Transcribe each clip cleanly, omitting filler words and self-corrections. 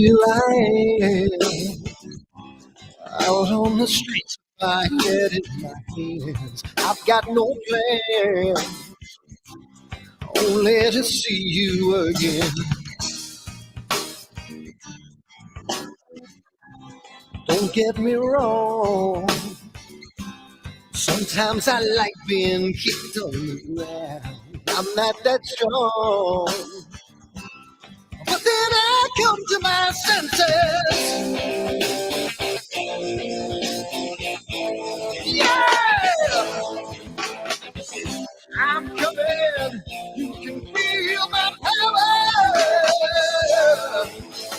here I am, out on the streets with my head in my hands. I've got no plan, only to see you again. Don't get me wrong, sometimes I like being kicked on the ground. I'm not that strong, but then I come to my senses. Yeah! I'm coming, you can feel my power,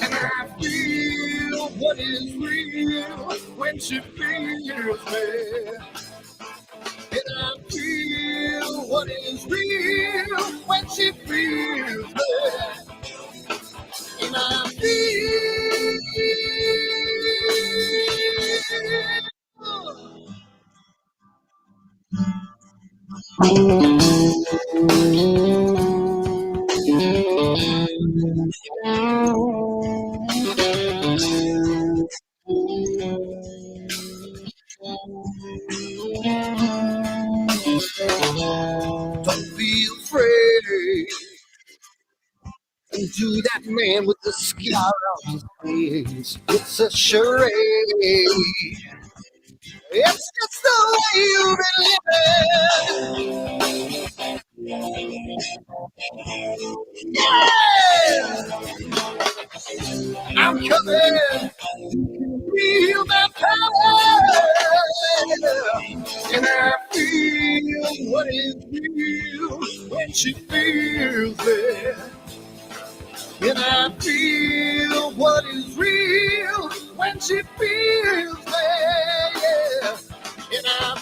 and I feel what is real when she feels me, and I feel what is real when she feels me, and I feel. Don't be afraid to that man with the scar on his face. It's a charade. It's just the way you've been living. Yeah! I'm coming. Feel that power. And I feel what is real when she feels it. And I feel what is real when she feels it. Yeah. And I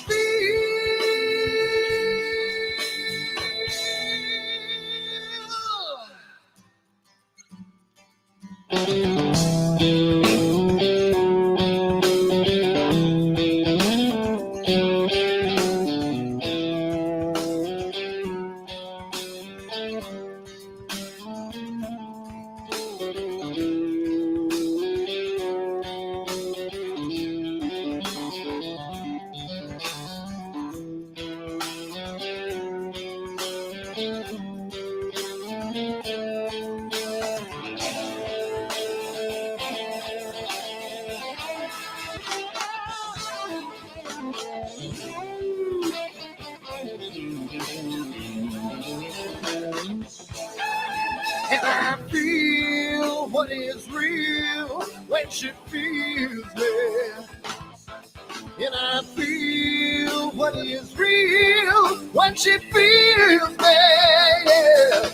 And I feel what is real when she feels me. And I feel what is real when she feels me. Yeah.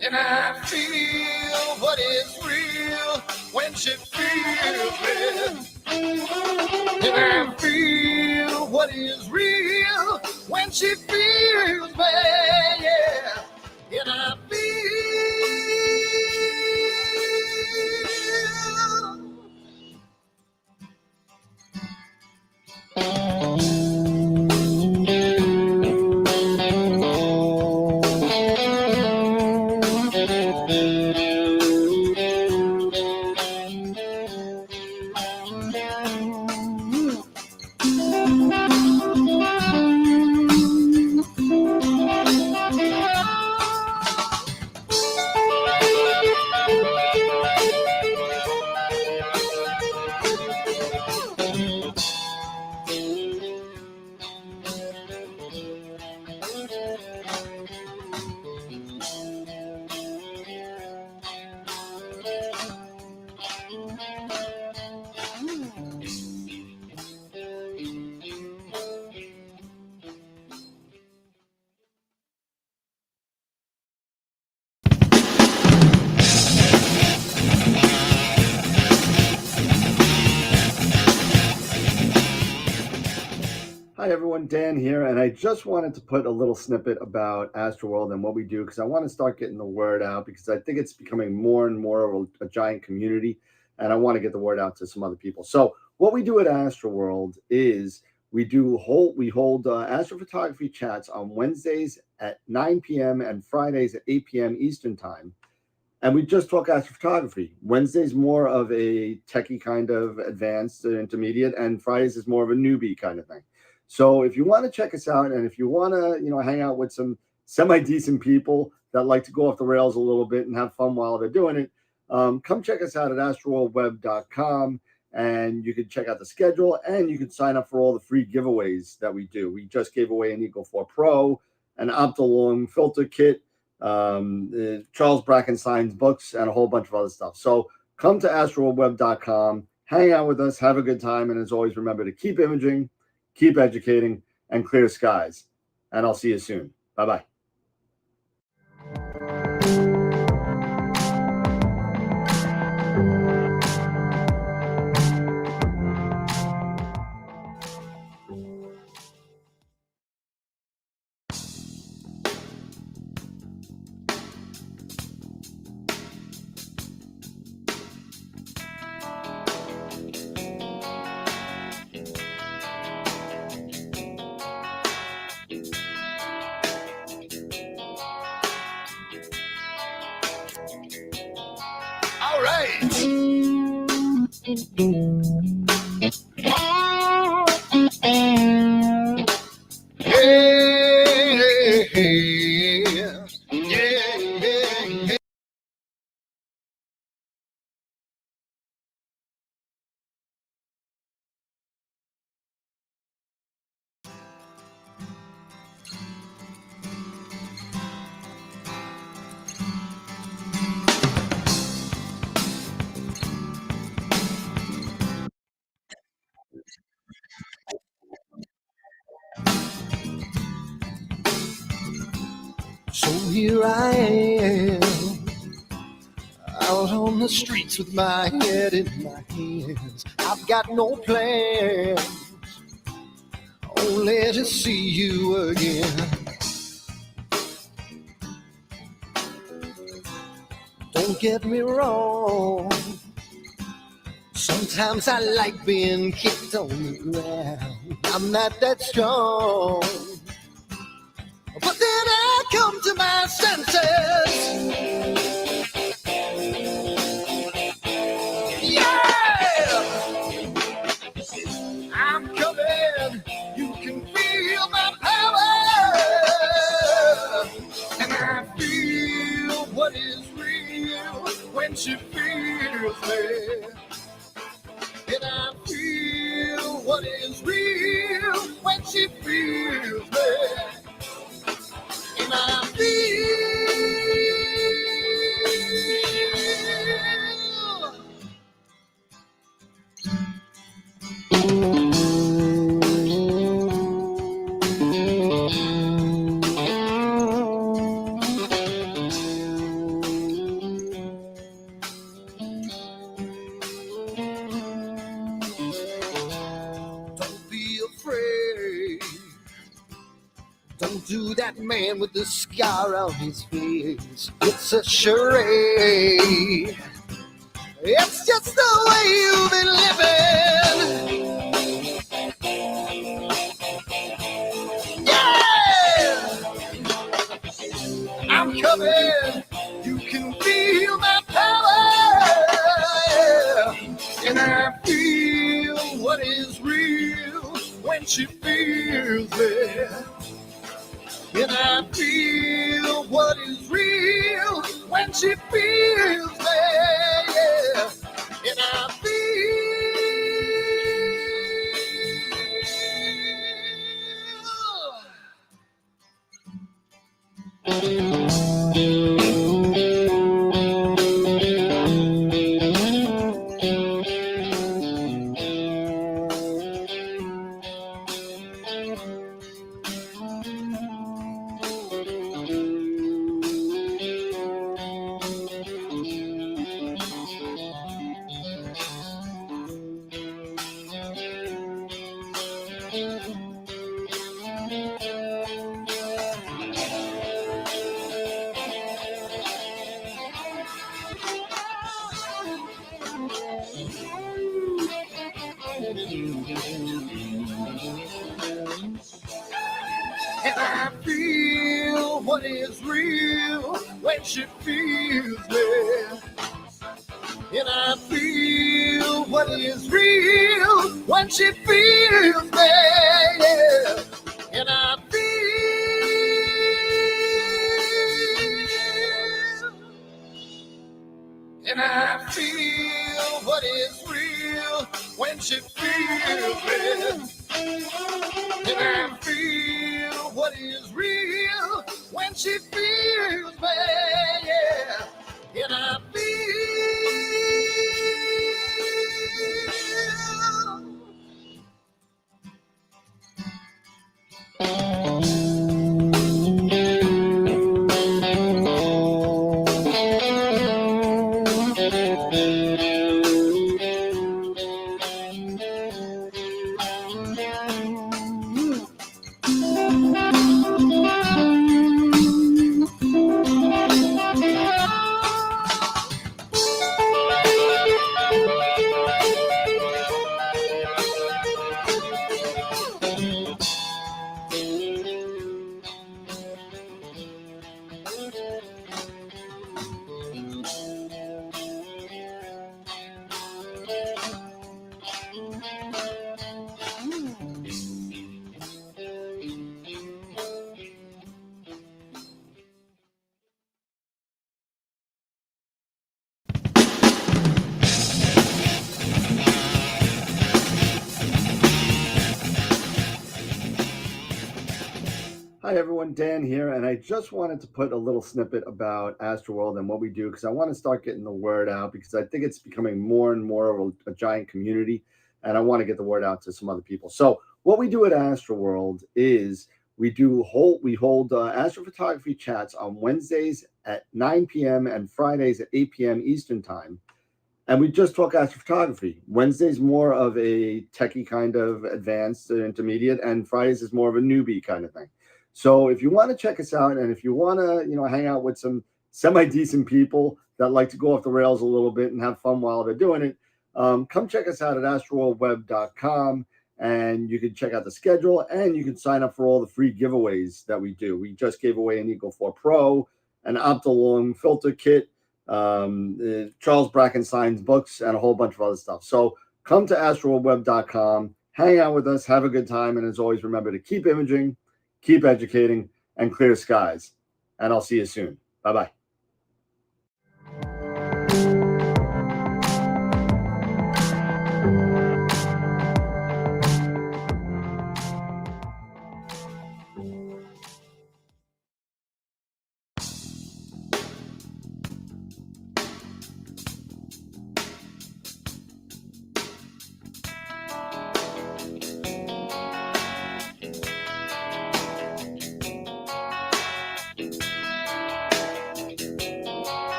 And I feel what is real when she feels me. And I feel what is real when she feels me, yeah. And I feel. Hi everyone, Dan here, and I just wanted to put a little snippet about AstroWorld and what we do because I want to start getting the word out because I think it's becoming more and more of a giant community, and I want to get the word out to some other people. So what we do at AstroWorld is We hold astrophotography chats on Wednesdays at 9 p.m. and Fridays at 8 p.m. Eastern time. And we just talk astrophotography. Wednesday's more of a techie kind of advanced intermediate, and Fridays is more of a newbie kind of thing. So if you want to check us out, and if you want to, hang out with some semi-decent people that like to go off the rails a little bit and have fun while they're doing it, come check us out at AstroWorldWeb.com, and you can check out the schedule, and you can sign up for all the free giveaways that we do. We just gave away an Eagle 4 Pro, an Optilong filter kit, Charles Brackenstein's books, and a whole bunch of other stuff. So come to AstroWorldWeb.com, hang out with us, have a good time, and as always, remember to keep imaging, keep educating, and clear skies. And I'll see you soon. Bye-bye. All right. Yeah. So here I am, out on the streets with my head in my hands. I've got no plans, only to see you again. Don't get me wrong, sometimes I like being kicked on the ground. I'm not that strong, but then I come to my senses. Yeah! I'm coming, you can feel my power. And I feel what is real when she feels me. And I feel what is real when she feels me. And I feel don't be afraid. Don't do that man with the scar on his face. It's a charade. It's just the way you've been living. Yeah! I'm coming. You can feel my power. And I feel what is real when she feels it. And I feel what is real when she feels me. Yeah. And I And I feel what is real when she feels me. And I feel what is real when she feels me. Yeah. And I feel what is real when she feels me. And I feel what is real when she feels me. Yeah. And I feel. Hi everyone, Dan here, and I just wanted to put a little snippet about AstroWorld and what we do because I want to start getting the word out because I think it's becoming more and more of a giant community, and I want to get the word out to some other people. So what we do at AstroWorld is we hold astrophotography chats on Wednesdays at 9 p.m. and Fridays at 8 p.m. Eastern time. And we just talk astrophotography. Wednesday's more of a techie kind of advanced intermediate, and Fridays is more of a newbie kind of thing. So if you want to check us out, and if you want to, hang out with some semi-decent people that like to go off the rails a little bit and have fun while they're doing it, come check us out at astroworldweb.com, and you can check out the schedule, and you can sign up for all the free giveaways that we do. We just gave away an Eagle 4 Pro, an Optilong filter kit, Charles Brackenstein's books, and a whole bunch of other stuff. So come to astroworldweb.com, hang out with us, have a good time, and as always, remember to keep imaging, keep educating, and clear skies. And I'll see you soon. Bye-bye.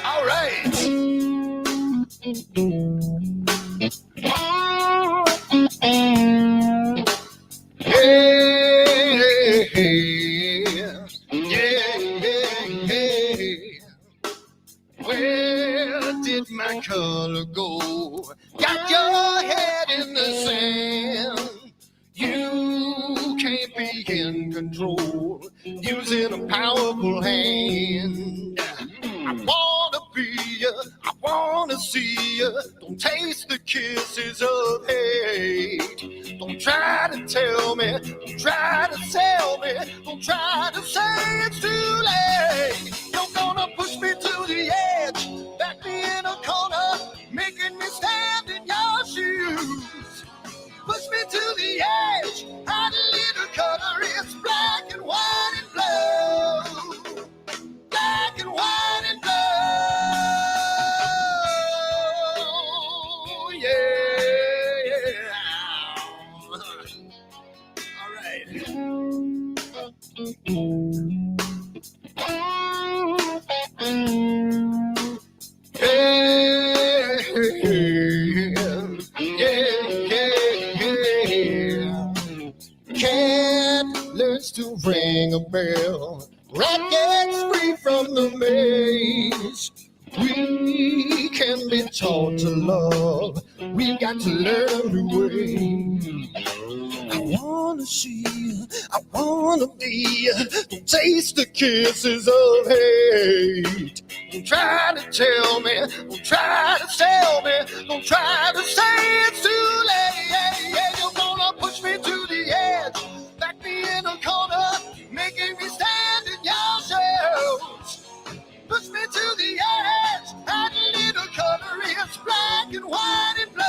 All right. Where did my color go? Got your head in the sand. You can't be in control using a powerful hand. I wanna be you, I wanna see you. Don't taste the kisses of hate. Don't try to tell me, don't try to sell me, don't try to say it's too late. You're gonna push me to the edge, back me in a corner, making me stand in your shoes. Push me to the edge, hide a little color, it's black and white and blue. Black and white and blue, yeah. All right. Cat learns to ring a bell. Rat gets free from the maze. We can We've been taught to love. We've got to learn to wait. I wanna see, I wanna be, don't taste the kisses of hate. Don't try to tell me, don't try to sell me, don't try to say it's too late. You're gonna push me to the edge, back me in a corner, making me stand in your shadows. Push me to the edge, add a little color, it's black and white and blue.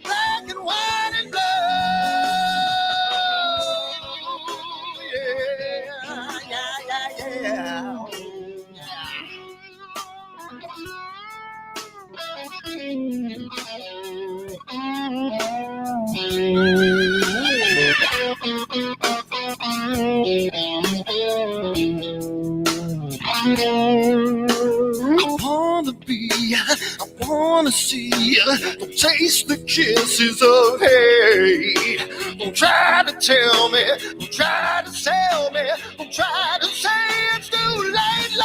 Black and white and blue. Yeah. I wanna be, I wanna see, don't taste the kisses of hate. Don't try to tell me, don't try to sell me, don't try to say it's too late.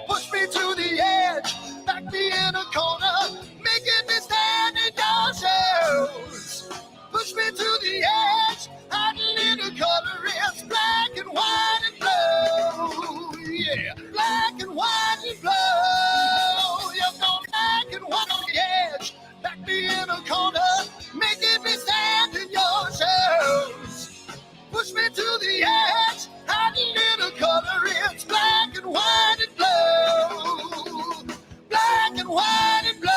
Push me to the edge, back me in a corner, making me stand in your shoes. Push me to the edge, add a little color, it's black and white and blue. Yeah, black and white and blue. You're going black and white on the edge, back me in a corner, making me stand in your shoes. Push me to the edge, add a little color, it's black and white and blue. Black and white and blue.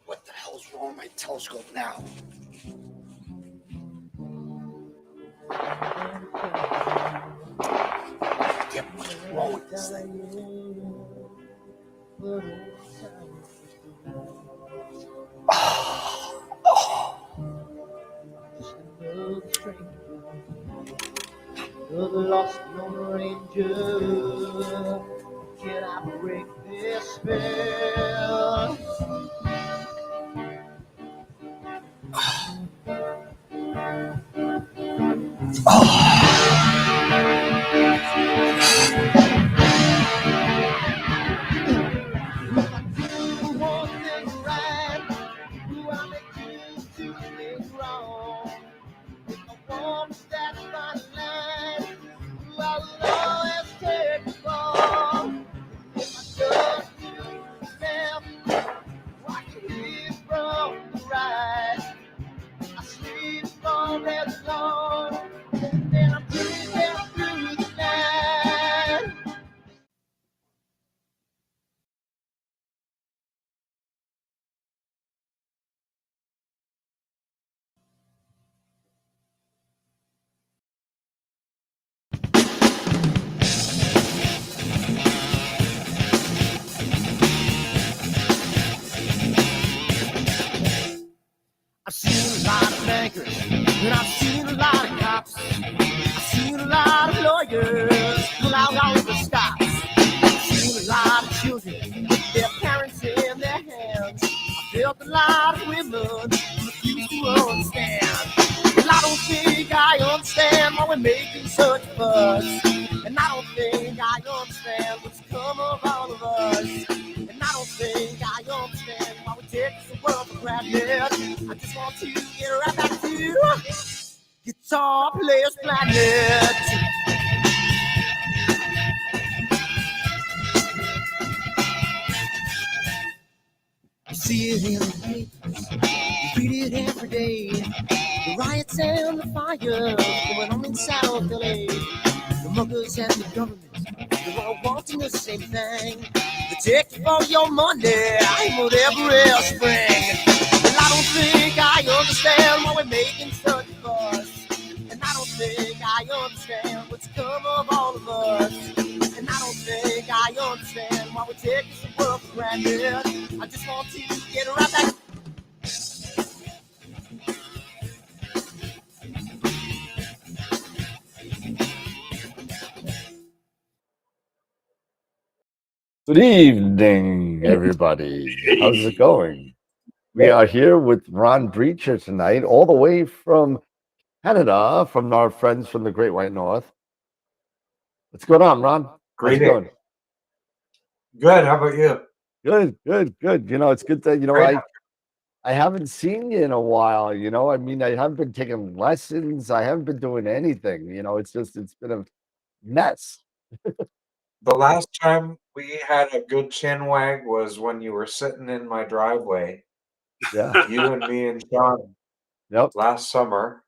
What the hell's wrong with my telescope now? Damn, what's wrong with this thing? The lost Lone Ranger, can I break this spell? Who wants things right? Who I make choose to things wrong? If I want to stand by the line, who I will always take the fall. If I just do myself, I can live from the right. I sleep from that long, and I'm breathing through the night. I've seen a lot of bankers, and I've seen a lot of cops. I've seen a lot of lawyers pull out all of the stops. I've seen a lot of children with their parents in their hands. I felt a lot of women who refuse to understand. Well, I don't think I understand why we're making such a fuss. And I don't think I understand what's come of all of us. And I don't think I understand why we take this world for granted. I just want to get right back to Guitar Players Planet. You see it in the papers, you read it every day. The riots and the fires going on in South LA. The muggers and the government, they're all wanting the same thing. They take you for your money, and whatever else spring. Well, I don't think I understand why we're making such a fuss. And I don't think I understand what's come of all of us. And I don't think I understand why we take this world for granted. I just want to get right back. Good evening, everybody. How's it going? We are here with Ron Brecher tonight, all the way from Canada, from our friends from the Great White North. What's going on, Ron? How's it going? Good. How about you? Good, good, good. You know, it's good that, I haven't seen you in a while, I mean, I haven't been taking lessons. I haven't been doing anything, it's been a mess. The last time we had a good chin wag was when you were sitting in my driveway, Yeah. you and me and Sean Yep. last summer.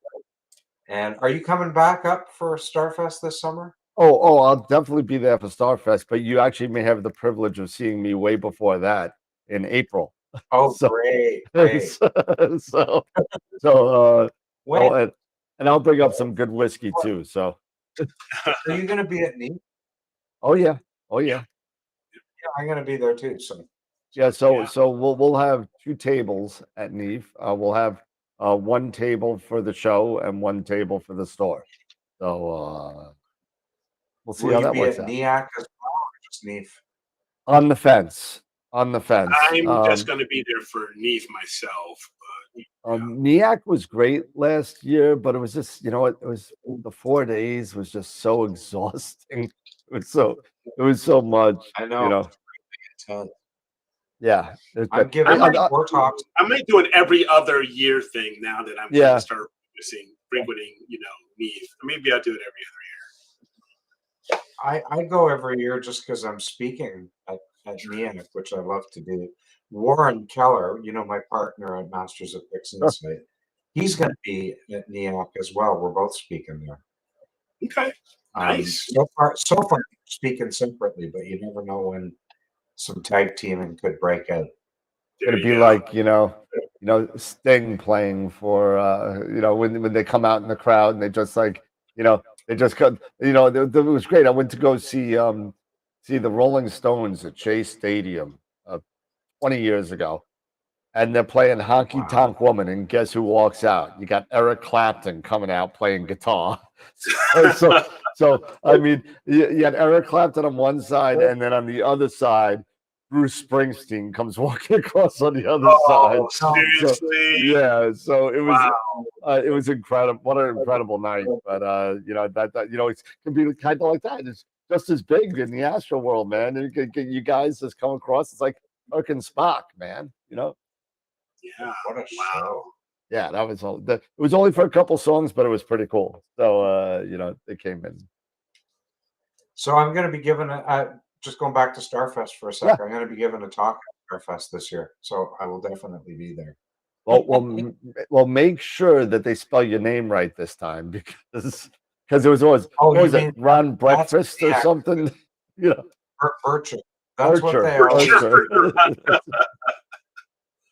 And are you coming back up for Starfest this summer? Oh, I'll definitely be there for Starfest, but you actually may have the privilege of seeing me way before that in April. Oh, So- great. so, so, When and I'll bring up some good whiskey too. So, are you going to be at NEAT? oh yeah. Yeah, I'm going to be there too. So Yeah, so we'll have two tables at Neve. We'll have one table for the show and one table for the store. So we'll see will how you that be works at out. NEAC as well or just NEAF? On the fence. On the fence. I'm just going to be there for Neath myself. But NEAC was great last year, but it was just, it was the 4 days was just so exhausting. It was so much. I know. Intense. Yeah. I'm giving more talks. I might do an every other year thing now that I'm going to start frequenting, Neath. Maybe I'll do it every other year. I go every year just because I'm speaking at NEAC, which I love to do. Warren Keller, my partner at Masters of Picks Insight, he's going to be at NEAC as well. We're both speaking there. Okay, nice. So far, speaking separately, but you never know when some tag teaming could break out. It'd be like, Sting playing for, when they come out in the crowd and they just like, they just cut, it was great. I went to go see the Rolling Stones at Shea Stadium 20 years ago, and they're playing Honky Tonk Woman, and guess who walks out? You got Eric Clapton coming out playing guitar. So I mean, you had Eric Clapton on one side, and then on the other side, Bruce Springsteen comes walking across on the other side. Seriously? So it was it was incredible. What an incredible night! But it can be kind of like that. It's just as big in the AstroWorld, man. And you guys just come across. It's like Kirk and Spock, man. Yeah. What a show! Yeah, that was all. It was only for a couple songs, but it was pretty cool. So they came in. So I'm going to be giving just going back to Starfest for a second. I'm going to be giving a talk at Starfest this year, so I will definitely be there. Well, make sure that they spell your name right this time because it was always what was it, Ron Breakfast or something? Brecher. That's what they are.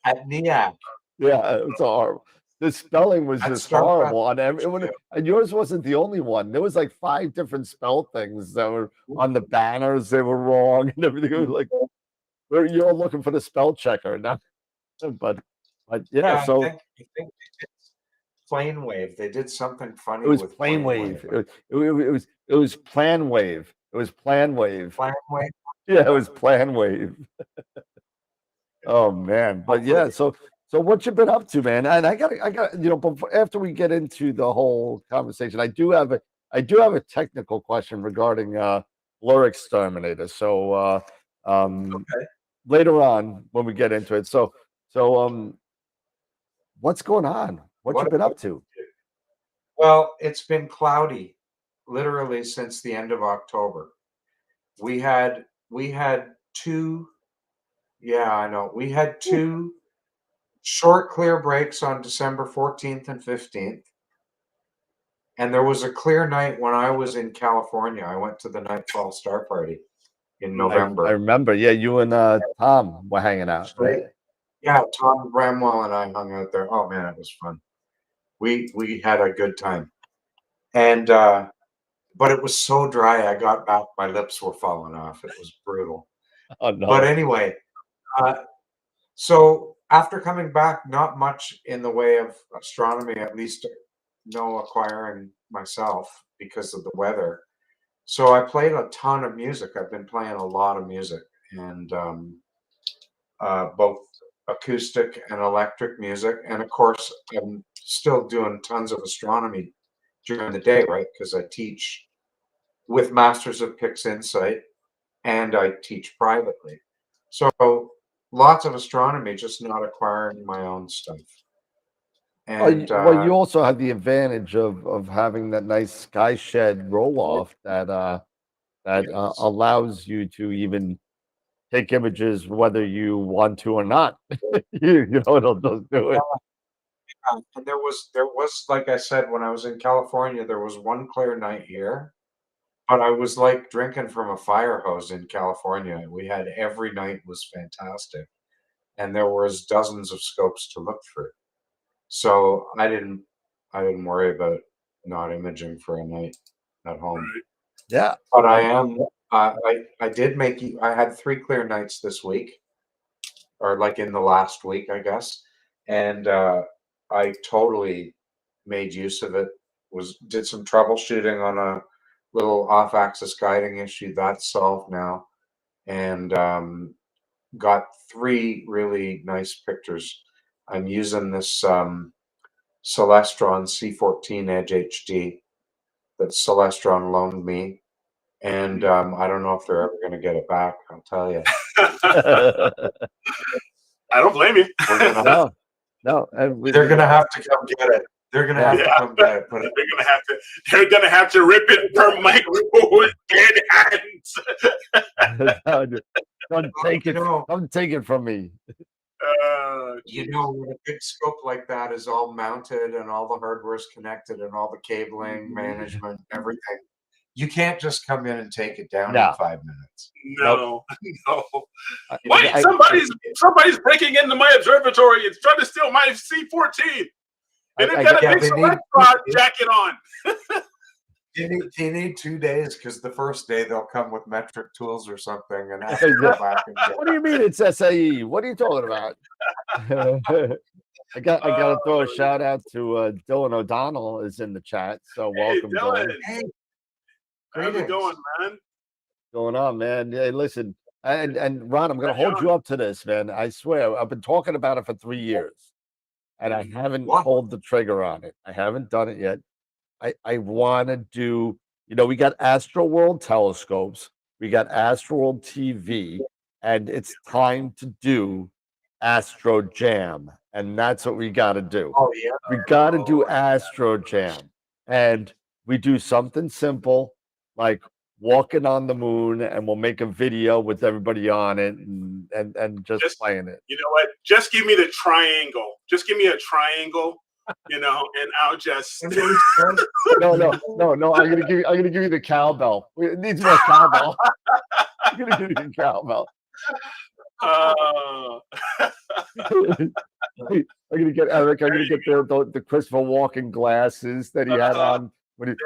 At NEAC. Yeah, it was horrible. The spelling was just horrible on everyone, and yours wasn't the only one. There was like 5 different spell things that were on the banners. They were wrong and everything. It was like you're all looking for the spell checker now. But yeah. So I think they did Plane Wave. They did something funny. It was with Plane Wave. It was Plan Wave. It was Plan Wave. Plan Wave. Yeah, it was Plan Wave. Oh man, but yeah. So what you been up to, man? And I got before, after we get into the whole conversation, I do have a technical question regarding Blur Exterminator. So later on when we get into it. So what's going on? What you been up to? Well, it's been cloudy literally since the end of October. We had 2 we had 2 short clear breaks on December 14th and 15th. And there was a clear night when I was in California. I went to the Nightfall Star Party in November. I remember. Yeah, you and Tom were hanging out, right? Yeah, Tom Bramwell and I hung out there. Oh man, it was fun. We had a good time. And but it was so dry. I got back, my lips were falling off. It was brutal. Oh no. But anyway, so after coming back, not much in the way of astronomy, at least no acquiring myself because of the weather. So I played a ton of music. I've been playing a lot of music, and both acoustic and electric music. And of course, I'm still doing tons of astronomy during the day, right? Because I teach with Masters of Pix Insight and I teach privately. So lots of astronomy, just not acquiring my own stuff. And Well, you also have the advantage of having that nice sky shed roll off that yes. allows you to even take images whether you want to or not. You know, it'll just do it. And there was, like I said, when I was in California, there was one clear night here, but I was like drinking from a fire hose in California. We had every night was fantastic, and there was dozens of scopes to look through. So I didn't worry about not imaging for a night at home. Yeah. But I am I did make you I had 3 clear nights this week, or like in the last week, I guess. And I totally made use of it. Did some troubleshooting on a little off-axis guiding issue that's solved now, and got 3 really nice pictures. I'm using this Celestron C14 Edge HD that Celestron loaned me, and I don't know if they're ever going to get it back. I'll tell you. I don't blame you. No, no. They're going to have to come get it. They're going to have to come get it. But they're gonna have to rip it per micro with dead hands. Don't take it. Don't take it from me. You know, when a big scope like that is all mounted and all the hardware is connected and all the cabling, management, everything, you can't just come in and take it down in 5 minutes. No, no. Wait, somebody's breaking into my observatory. It's trying to steal my C14. And they've got a big Celestron jacket on. You need 2 days, because the first day they'll come with metric tools or something and have to go back and get What do you mean it's SAE? What are you talking about? I got to throw a shout out to Dylan O'Donnell is in the chat. So welcome, Dylan. Hey, how's it going, man? Going on, man? Hey, listen, and Ron, I'm going to hold you up to this, man. I swear, I've been talking about it for 3 years, and I haven't pulled the trigger on it. I haven't done it yet. I want to do, you know, we got AstroWorld telescopes, we got AstroWorld TV, and it's time to do Astro Jam, and that's what we got to do. Oh yeah, we got to do Astro Jam, and we do something simple like walking on the moon, and we'll make a video with everybody on it, and just playing it. You know what? Just give me the triangle. Just give me a triangle. You know, and I'll just no. I'm gonna give you the cowbell. It needs more cowbell. I'm gonna give you the cowbell. I'm gonna get Eric. I'm gonna get the Christopher Walken glasses that he had on. There you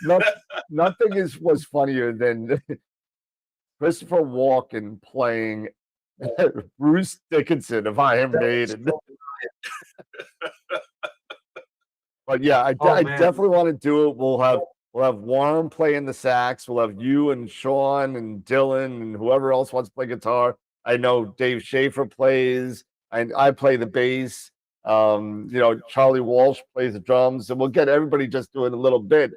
go. Nothing was funnier than Christopher Walken playing Bruce Dickinson of Iron Maiden. But yeah, I definitely want to do it. We'll have Warren playing the sax. We'll have you and Sean and Dylan and whoever else wants to play guitar. I know Dave Schaefer plays, and I play the bass. You know, Charlie Walsh plays the drums, and we'll get everybody just doing a little bit.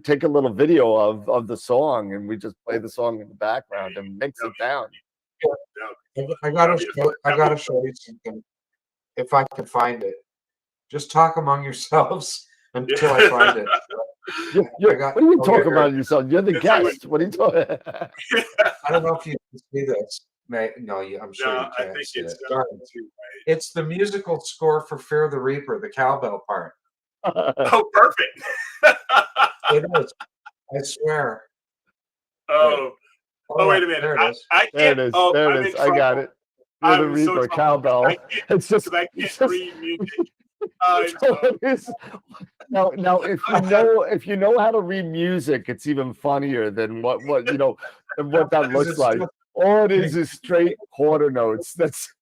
Take a little video of the song, and we just play the song in the background and mix it down. I gotta show you something. If I can find it, just talk among yourselves until I find it. What are you talking about yourself? You're the guest. What are you talking? I don't know if you can see this. No, I'm sure you can't. I think see it's the musical score for Fear the Reaper, the cowbell part. Oh, perfect. It is. I swear. Oh, wait a minute. There it is. There it is. There it is. I got it. Fear the Reaper, cowbell. It's just I can't read music. I So know. it is. Now, if you know how to read music, it's even funnier than than what that 'Cause looks it's like. just All it is straight quarter notes. That's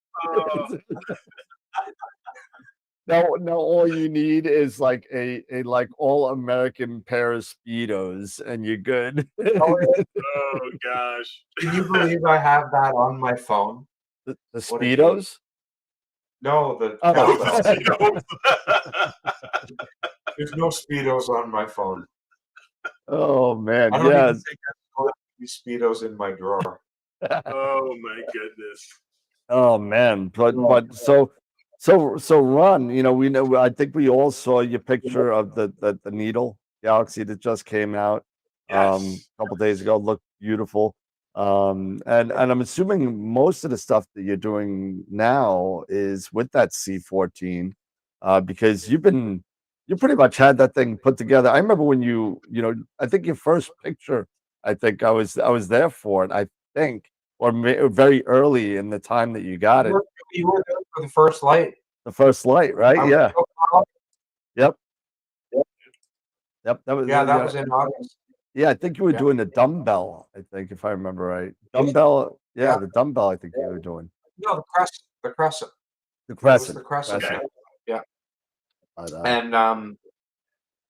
Oh, now all you need is like a like all American pair of Speedos, and you're good. oh, yeah. oh gosh. Can you believe I have that on my phone? The What a game. Speedos? No, the Oh. cowbell. Speedos. There's no Speedos on my phone. Oh man, I don't yeah. even think I've got any Speedos in my drawer. oh my goodness. Oh man, but Oh, so Ron, we know. I think we all saw your picture of the Needle Galaxy that just came out Yes. a couple days ago. Looked beautiful. And I'm assuming most of the stuff that you're doing now is with that C14, because you pretty much had that thing put together. I remember when I think your first picture, I think I was there for it. I think or very early in the time that you got it. you were there for the first light. The first light, right? I was Yeah. so proud. Yep. Yep. That was Yeah, that was in August. yeah. I think you were Yeah. doing the dumbbell. I think if I remember right, Yeah. dumbbell. Yeah, Yeah. the dumbbell. I think you were doing No, the crescent. The crescent. the It was crescent. the crescent. Okay. Yeah. But, And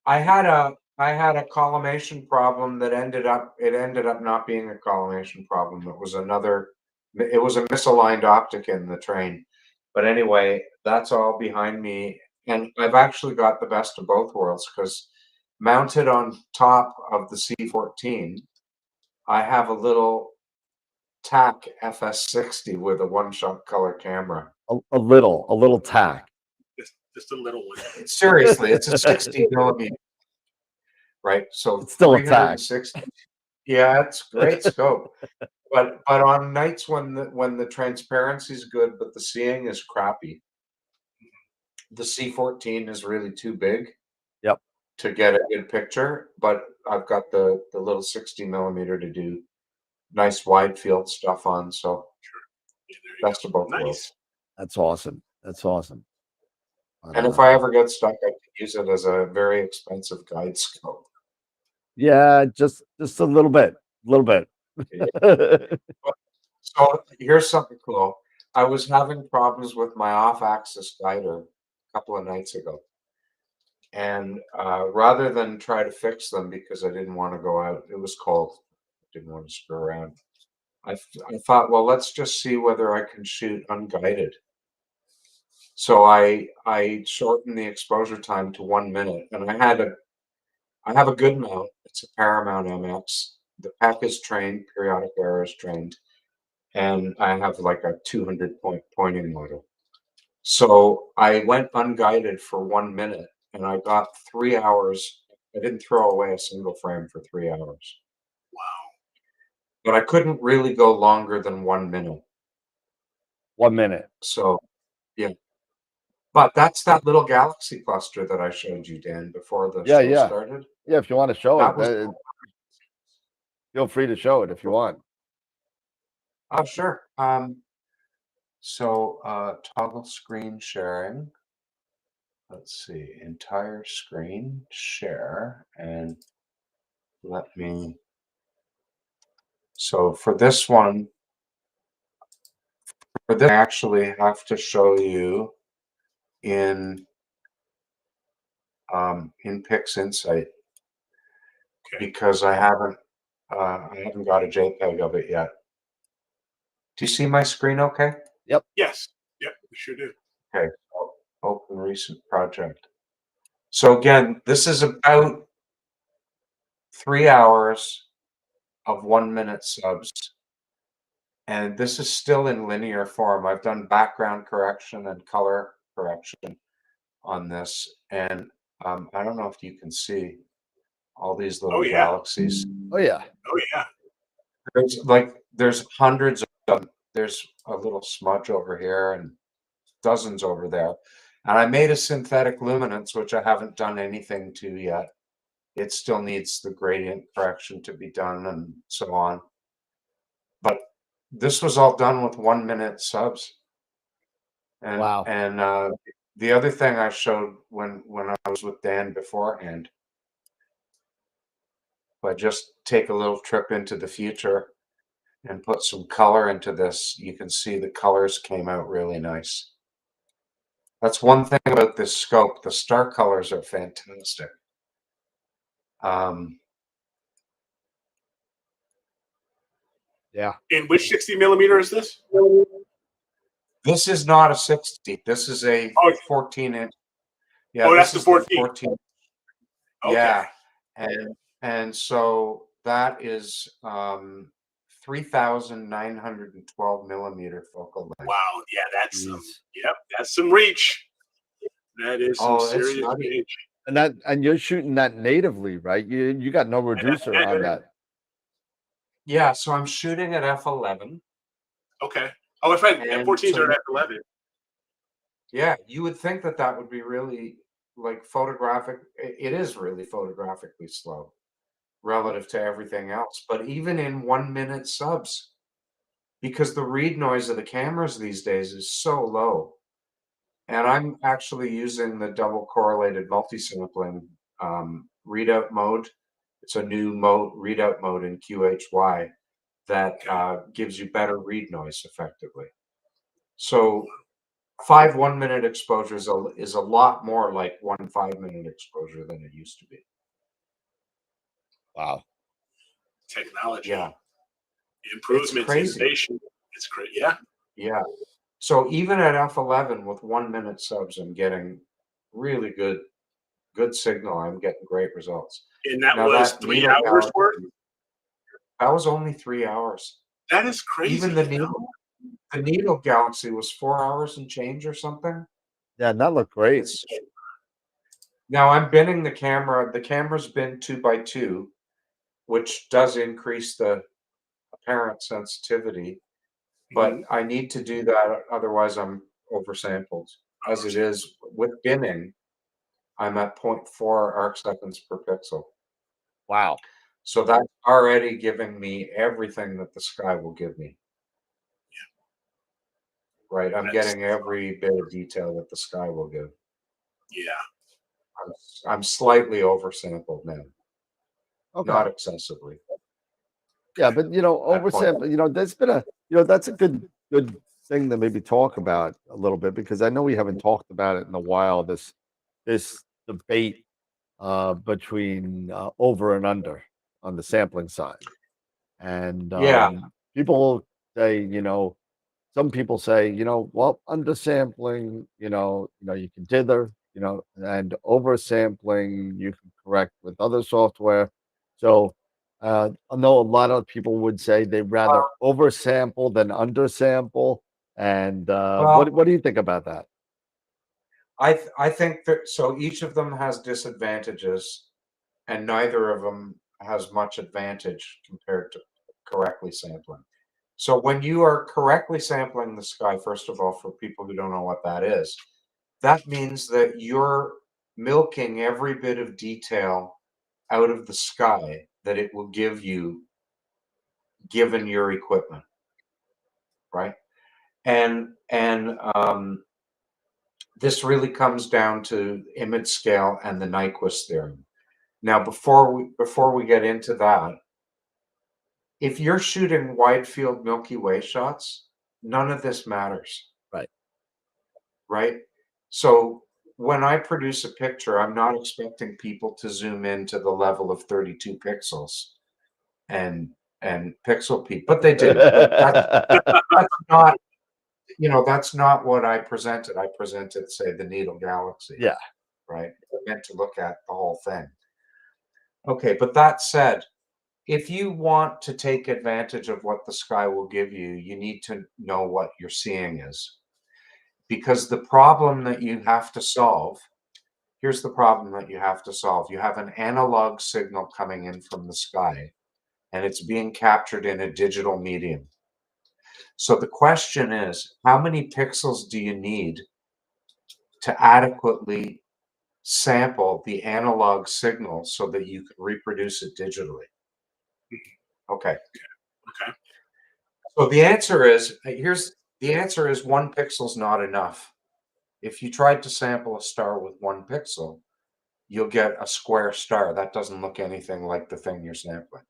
I had a collimation problem that ended up not being a collimation problem. It was a misaligned optic in the train. But anyway, that's all behind me. And I've actually got the best of both worlds because mounted on top of the C14, I have a little TAC FS60 with a one-shot color camera. a little tack. Just a little one. Seriously, it's a 60 millimeter, right? So It's still a tack. 360. Yeah, it's great scope. But on nights when the transparency is good, but the seeing is crappy, the C14 is really too big. Yep. To get a good picture. But I've got the little 60 millimeter to do nice wide field stuff on. So Yeah, there you best of both go. Nice. worlds. That's awesome. That's awesome. But, And if I ever get stuck, I can use it as a very expensive guide scope. yeah, just a little bit, So here's something cool. I was having problems with my off-axis guider a couple of nights ago. And rather than try to fix them because I didn't want to go out, it was cold. Didn't want to screw around. I thought, well, let's just see whether I can shoot unguided. So I shortened the exposure time to 1 minute, and I have a good mount. It's a Paramount MX. The PEC is trained, periodic error is trained, and I have like a 200-point pointing model. So I went unguided for 1 minute, and I got 3 hours. I didn't throw away a single frame for 3 hours. Wow. But I couldn't really go longer than 1 minute. 1 minute. So, yeah. But that's that little galaxy cluster that I showed you, Dan, before the Yeah, show yeah. started. Yeah, if you want to show That it, was feel free to show it if you want. oh, sure. So toggle screen sharing. Let's see, entire screen share, and let me. So for this one, I actually have to show you in Pix Insight because I haven't got a JPEG of it yet. Do you see my screen okay? Yes. Yep, we sure do. Okay, so open recent project. So again, this is about 3 hours of 1 minute subs. And this is still in linear form. I've done background correction and color correction on this. And I don't know if you can see all these little Oh yeah. galaxies. Oh yeah. Oh yeah. There's hundreds of them. There's a little smudge over here and dozens over there. And I made a synthetic luminance, which I haven't done anything to yet. It still needs the gradient correction to be done and so on. But this was all done with 1 minute subs. And Wow. and The other thing I showed when I was with Dan beforehand, if I just take a little trip into the future and put some color into this, you can see the colors came out really nice. That's one thing about this scope. The star colors are fantastic. Yeah. In which 60 millimeter is this? This is not a 60. This is a Oh, 14-inch. Yeah, oh, this that's the is the 14. 14. Okay. Yeah, and so that is 3,912 millimeter focal length. Wow. Yeah, that's some. Jeez. Yep, that's some reach. That is some Oh, it's serious nutty. reach. And you're shooting that natively, right? You got no reducer on that. Yeah, so I'm shooting at f11. Okay. Oh, that's right. And F14s so are at f11. yeah, you would think that that would be really like photographic. It is really photographically slow relative to everything else. But even in 1 minute subs, because the read noise of the cameras these days is so low. And I'm actually using the double correlated multi-sampling readout mode. It's a new mode, readout mode in QHY that gives you better read noise effectively. So 5 1-minute exposures is a lot more like 1 5-minute exposure than it used to be. Wow. Technology. Yeah. Improvements, innovation. It's great. Yeah. Yeah. So even at f11 with 1 minute subs, I'm getting really good signal. I'm getting great results. And that Now was that 3 needle hours galaxy, worth? that was only 3 hours. That is crazy. Even the needle galaxy was 4 hours and change or something. Yeah, and that looked great. Now I'm binning the camera. The camera's been 2x2, which does increase the apparent sensitivity, but I need to do that, otherwise I'm oversampled. As it is with binning, I'm at 0.4 arc seconds per pixel. Wow. So that's already giving me everything that the sky will give me. Right, I'm getting every bit of detail that the sky will give. Yeah. I'm slightly oversampled now. Okay. Not excessively. Yeah, but oversample, there's been that's a good thing to maybe talk about a little bit, because I know we haven't talked about it in a while, this debate between over and under on the sampling side. And people say, some people say, well, undersampling, you can dither, and oversampling you can correct with other software. So I know a lot of people would say they'd rather oversample than undersample. And what do you think about that? I think that so each of them has disadvantages, and neither of them has much advantage compared to correctly sampling. So when you are correctly sampling the sky, first of all, for people who don't know what that is, that means that you're milking every bit of detail out of the sky that it will give you given your equipment, right? And this really comes down to image scale and the Nyquist theorem. Now, before we get into that, if you're shooting wide field Milky Way shots, none of this matters. Right? So when I produce a picture, I'm not expecting people to zoom in to the level of 32 pixels and pixel peak, but they do. That's not, that's not what I presented. I presented, say, the needle galaxy. Yeah. Right? I meant to look at the whole thing. Okay, but that said, if you want to take advantage of what the sky will give you, you need to know what you're seeing is. Because the problem that you have to solve, here's the problem that you have to solve. You have an analog signal coming in from the sky, and it's being captured in a digital medium. So the question is, how many pixels do you need to adequately sample the analog signal so that you can reproduce it digitally? Okay. So the answer is, 1 pixel's not enough. If you tried to sample a star with 1 pixel, you'll get a square star. That doesn't look anything like the thing you're sampling.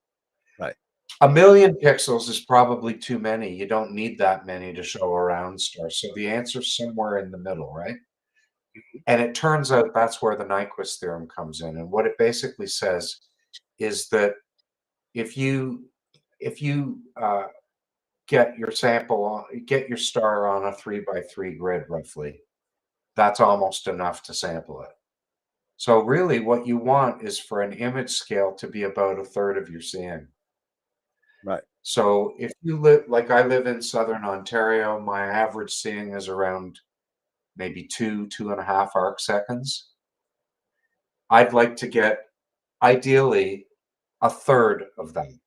Right. 1,000,000 pixels is probably too many. You don't need that many to show a round star. So the answer's somewhere in the middle, right? And it turns out that's where the Nyquist theorem comes in. And what it basically says is that if you get your get your star on a 3x3 grid roughly, that's almost enough to sample it. So really what you want is for an image scale to be about 1/3 of your seeing. Right. So if you live, like I live in Southern Ontario, my average seeing is around maybe 2.5 arc seconds. I'd like to get, ideally, 1/3 of them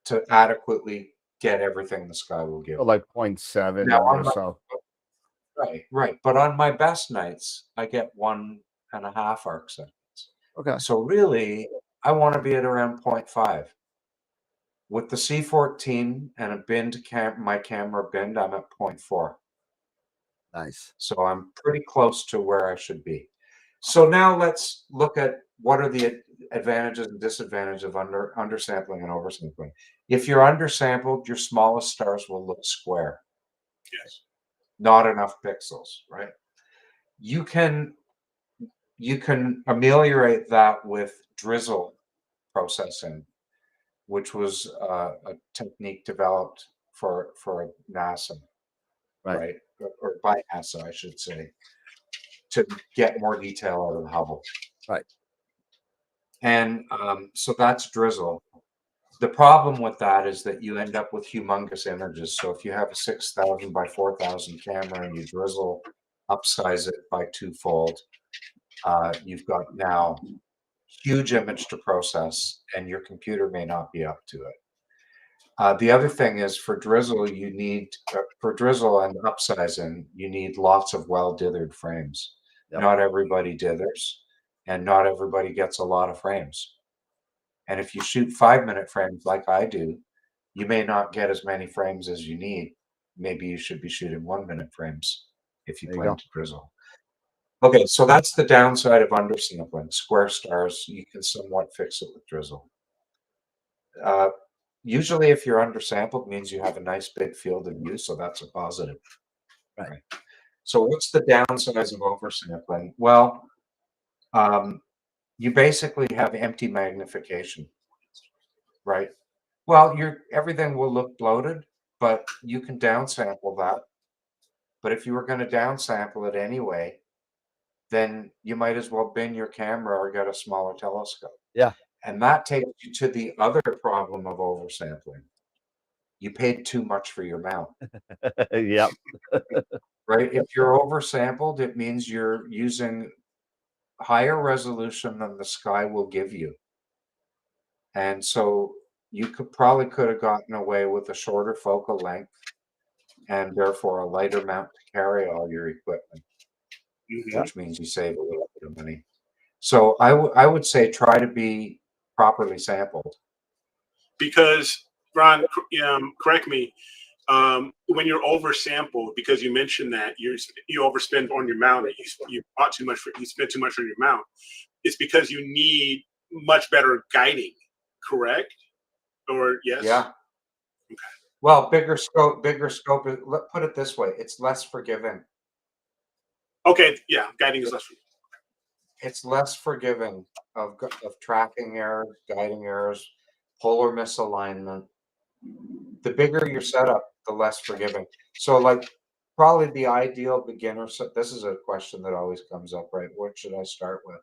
to adequately get everything the sky will give. So like 0.7 Now or on my, so. right. But on my best nights, I get 1.5 arc seconds. Okay. So really, I want to be at around 0.5. With the C14 and a binned my camera binned, I'm at 0.4. Nice. So I'm pretty close to where I should be. So now let's look at what are the advantages and disadvantages of undersampling and oversampling. If you're undersampled, your smallest stars will look square. Yes. Not enough pixels, right? You can ameliorate that with drizzle processing, which was a technique developed for NASA, right? Or by NASA, I should say, to get more detail out of the Hubble. Right. And so that's drizzle. The problem with that is that you end up with humongous images. So if you have a 6,000 by 4,000 camera and you drizzle, upsize it by 2-fold, you've got now huge image to process, and your computer may not be up to it. The other thing is for drizzle, you need for drizzle and upsizing, you need lots of well-dithered frames. Yep. Not everybody dithers, and not everybody gets a lot of frames. And if you shoot 5-minute frames like I do, you may not get as many frames as you need. Maybe you should be shooting 1-minute frames if you plan to drizzle. Okay, so that's the downside of undersampling. Square stars, you can somewhat fix it with drizzle. Usually if you're undersampled, it means you have a nice big field of view, so that's a positive. Right. So what's the downsides of oversampling? Well, you basically have empty magnification, right? Well, everything will look bloated, but you can downsample that. But if you were going to downsample it anyway, then you might as well bin your camera or get a smaller telescope. Yeah. And that takes you to the other problem of oversampling. You paid too much for your mount. Yep. Right? If you're oversampled, it means you're using higher resolution than the sky will give you. And so you could have gotten away with a shorter focal length and therefore a lighter mount to carry all your equipment, which means you save a little bit of money. So I would say try to be properly sampled. Because, Ron, correct me, when you're oversampled, because you mentioned that you overspend on your mount, you bought too much, you spent too much on your mount. It's because you need much better guiding, correct? Or yes? Yeah. Okay. Well, bigger scope. Put it this way: it's less forgiving. Okay. Yeah, guiding is less forgiving. It's less forgiving of tracking errors, guiding errors, polar misalignment. The bigger your setup, the less forgiving. So, like, probably the ideal beginner set. This is a question that always comes up, right? What should I start with?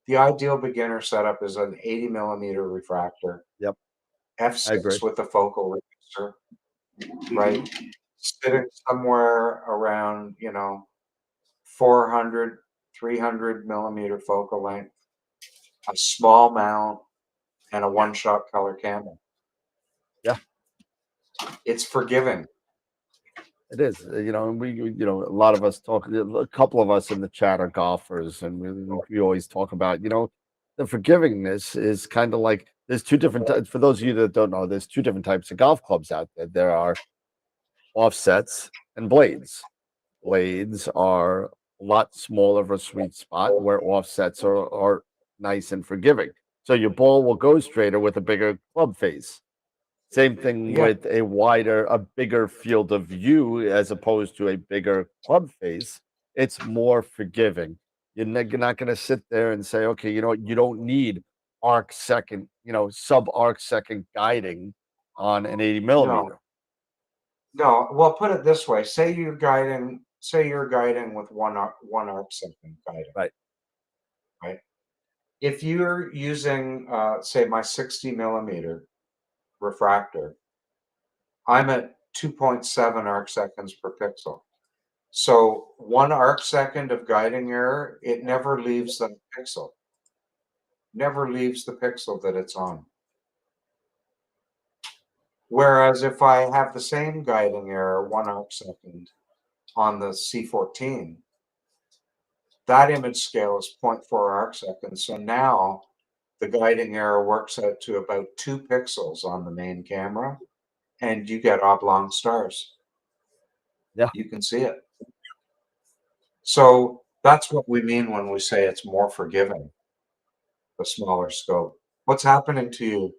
The ideal beginner setup is an 80mm refractor. Yep. F6 with a focal reducer, right? Sitting somewhere around, 400, 300mm focal length, a small mount, and a one-shot color camera. Yeah. It's forgiving. It is, and we, a lot of us talk, a couple of us in the chat are golfers, and we always talk about, the forgivingness is kind of like there's two different, for those of you that don't know, there's two different types of golf clubs out there. There are offsets and blades. blades are a lot smaller of a sweet spot where offsets are nice and forgiving. So your ball will go straighter with a bigger club face. Same thing Yeah. with a bigger field of view as opposed to a bigger club face. It's more forgiving. You're not going to sit there and say, okay, you know what, you don't need arc second, sub arc second guiding on an 80 millimeter. No. Well, put it this way: say you're guiding with one arc second guiding. Right. Right. If you're using, say, my 60 millimeter refractor, I'm at 2.7 arc seconds per pixel. So 1 arc second of guiding error, it never leaves the pixel. Never leaves the pixel that it's on. Whereas if I have the same guiding error, 1 arc second, on the C14, that image scale is 0.4 arc seconds. So now the guiding error works out to about 2 pixels on the main camera, and you get oblong stars. Yeah. You can see it. So that's what we mean when we say it's more forgiving, the smaller scope. What's happening to you?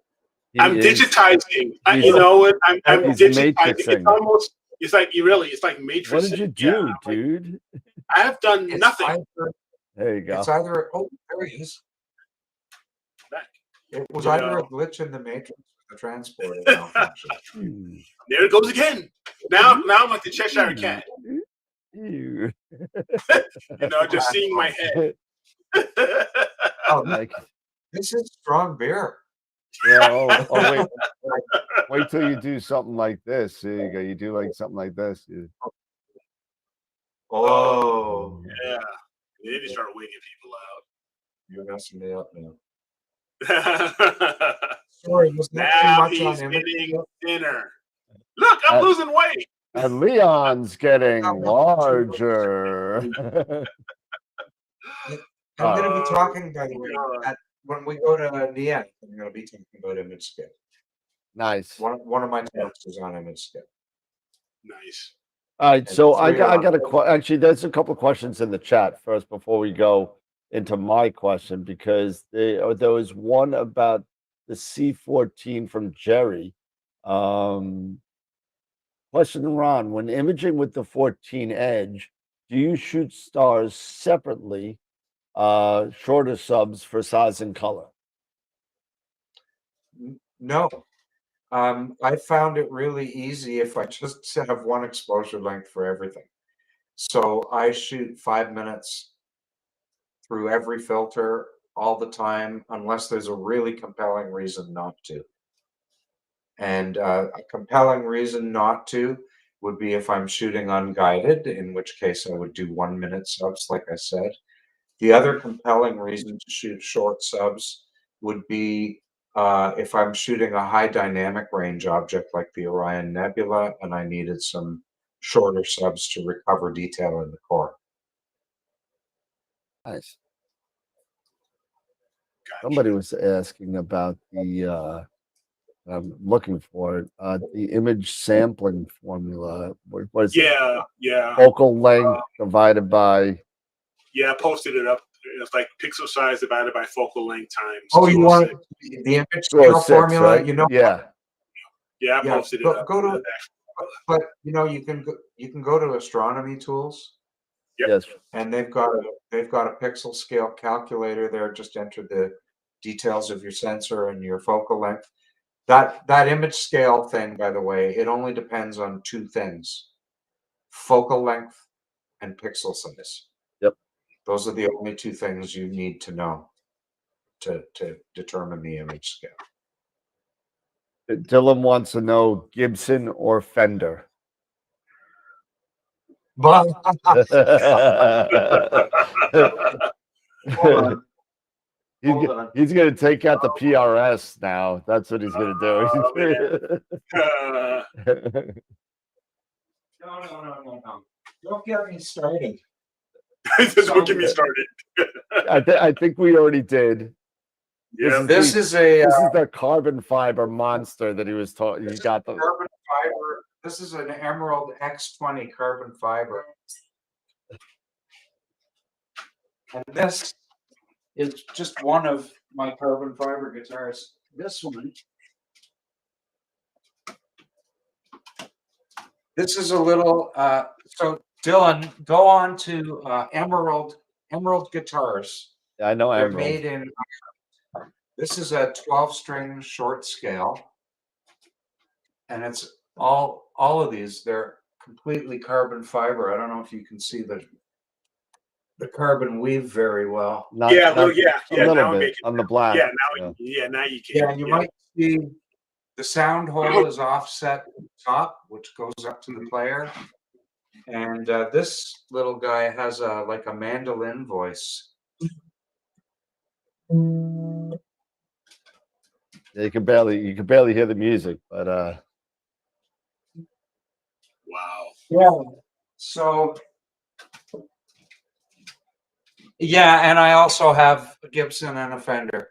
I'm digitizing. You know what? I'm digitizing. Matrixing. It's like matrixing. What did you do, dude? I have done nothing. There you go. It's either, oh, there he is. Back. It was either a glitch in the matrix or the transporter malfunction. There it goes again. Now I'm like the Cheshire Cat. You know, just seeing my head. Oh, this is strong beer. Yeah. Oh wait till you do something like this. There you go. You do like something like this. Oh, yeah. They need to start wigging people out. You're messing me up now. Sorry, now he's getting thinner. Look, I'm losing weight. And Leon's getting larger. I'm going to be talking, by the way, when we go to Nien, I'm going to be talking about image scale. Nice. One of my talks is on image scale. Nice. All right, so I got actually, there's a couple of questions in the chat first before we go into my question, because there was one about the C14 from Jerry. Question, Ron, when imaging with the 14 Edge, do you shoot stars separately, shorter subs for size and color? No. I found it really easy if I just have one exposure length for everything. So I shoot 5 minutes through every filter all the time, unless there's a really compelling reason not to. And a compelling reason not to would be if I'm shooting unguided, in which case I would do 1 minute subs, like I said. The other compelling reason to shoot short subs would be if I'm shooting a high dynamic range object like the Orion Nebula and I needed some shorter subs to recover detail in the core. Nice. Somebody was asking about the I'm looking for it. The image sampling formula. What is it? Yeah. Focal length divided by. Yeah, I posted it up. It's like pixel size divided by focal length times. Oh, you want the image scale formula? Right? You know. Yeah. Yeah, I posted it up. But you can go to astronomy tools. Yep. Yes. And they've got a pixel scale calculator there. Just enter the details of your sensor and your focal length. That image scale thing, by the way, it only depends on 2 things: focal length and pixel size. Yep. Those are the only 2 things you need to know to determine the image scale. Dylan wants to know Gibson or Fender. Hold on. He's going to take out the PRS now. That's what he's going to do. No. Don't get me started. Don't get me started. I think we already did. Yeah. This is the carbon fiber monster that he was talking. He got the carbon fiber. This is an Emerald X20 carbon fiber. And this is just one of my carbon fiber guitars. This one. This is a little, so Dylan, go on to Emerald Guitars. Yeah, I know They're Emerald. made in, this is a 12-string short scale. And it's all of these, they're completely carbon fiber. I don't know if you can see the carbon weave very well. Not, Yeah, not, yeah. a little Now I'm bit making on the black. Yeah, now now you can. Yeah, you might see the sound hole is offset at the top, which goes up to the player. And this little guy has like a mandolin voice. Yeah, you can barely hear the music, but Wow. Yeah. So yeah, and I also have a Gibson and a Fender.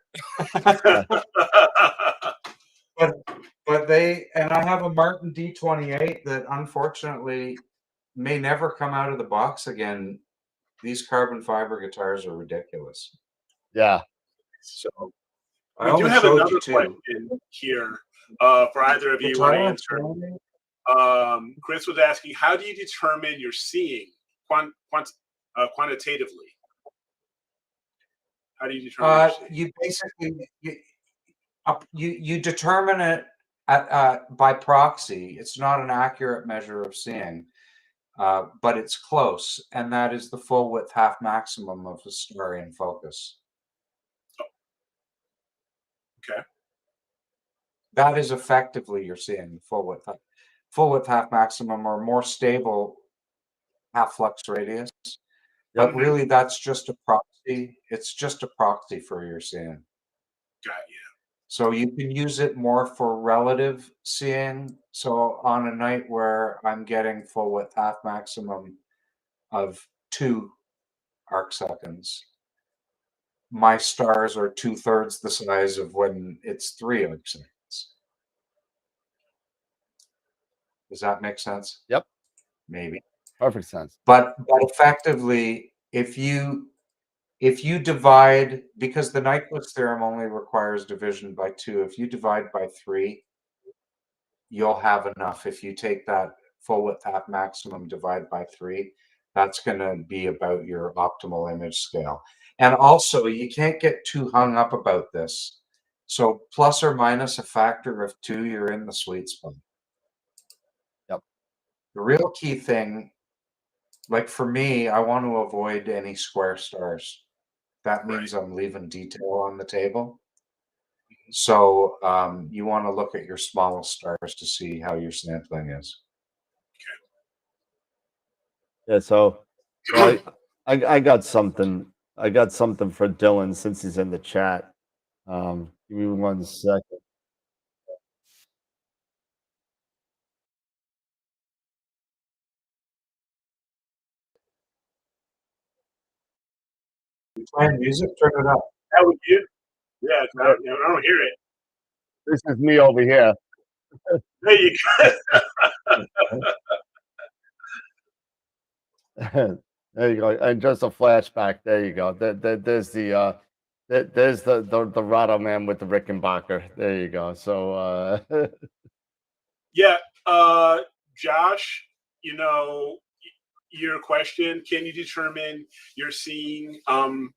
But I have a Martin D28 that unfortunately may never come out of the box again. These carbon fiber guitars are ridiculous. yeah. So We do have another question here for either of you want to answer. Chris was asking, how do you determine your seeing quantitatively? How do you determine you basically you determine it by proxy. It's not an accurate measure of seeing, but it's close, and that is the full width half maximum of the star in focus. Okay. That is effectively you're seeing full width half maximum or more stable half flux radius. But really, that's just a proxy. It's just a proxy for your seeing. Got you. So you can use it more for relative seeing. So on a night where I'm getting full width half maximum of 2 arc seconds, my stars are 2/3 the size of when it's 3 arc seconds. Does that make sense? Yep. Maybe. Perfect sense. But effectively, if you divide, because the Nyquist theorem only requires division by 2, if you divide by 3, you'll have enough. If you take that full width half maximum, divide by 3, that's going to be about your optimal image scale. And also, you can't get too hung up about this. So plus or minus a factor of 2, you're in the sweet spot. Yep. The real key thing, like for me, I want to avoid any square stars. That means I'm leaving detail on the table. So you want to look at your smallest stars to see how your sampling is. Yeah, so I got something. I got something for Dylan since he's in the chat. Give me 1 second. You playing music? Turn it up. That was you? Yeah, I don't hear it. This is me over here. There you There you go. And just a flashback. There you go. There's the Rado man with the Rickenbacker. There you go. So Yeah, Josh, your question, can you determine you're seeing from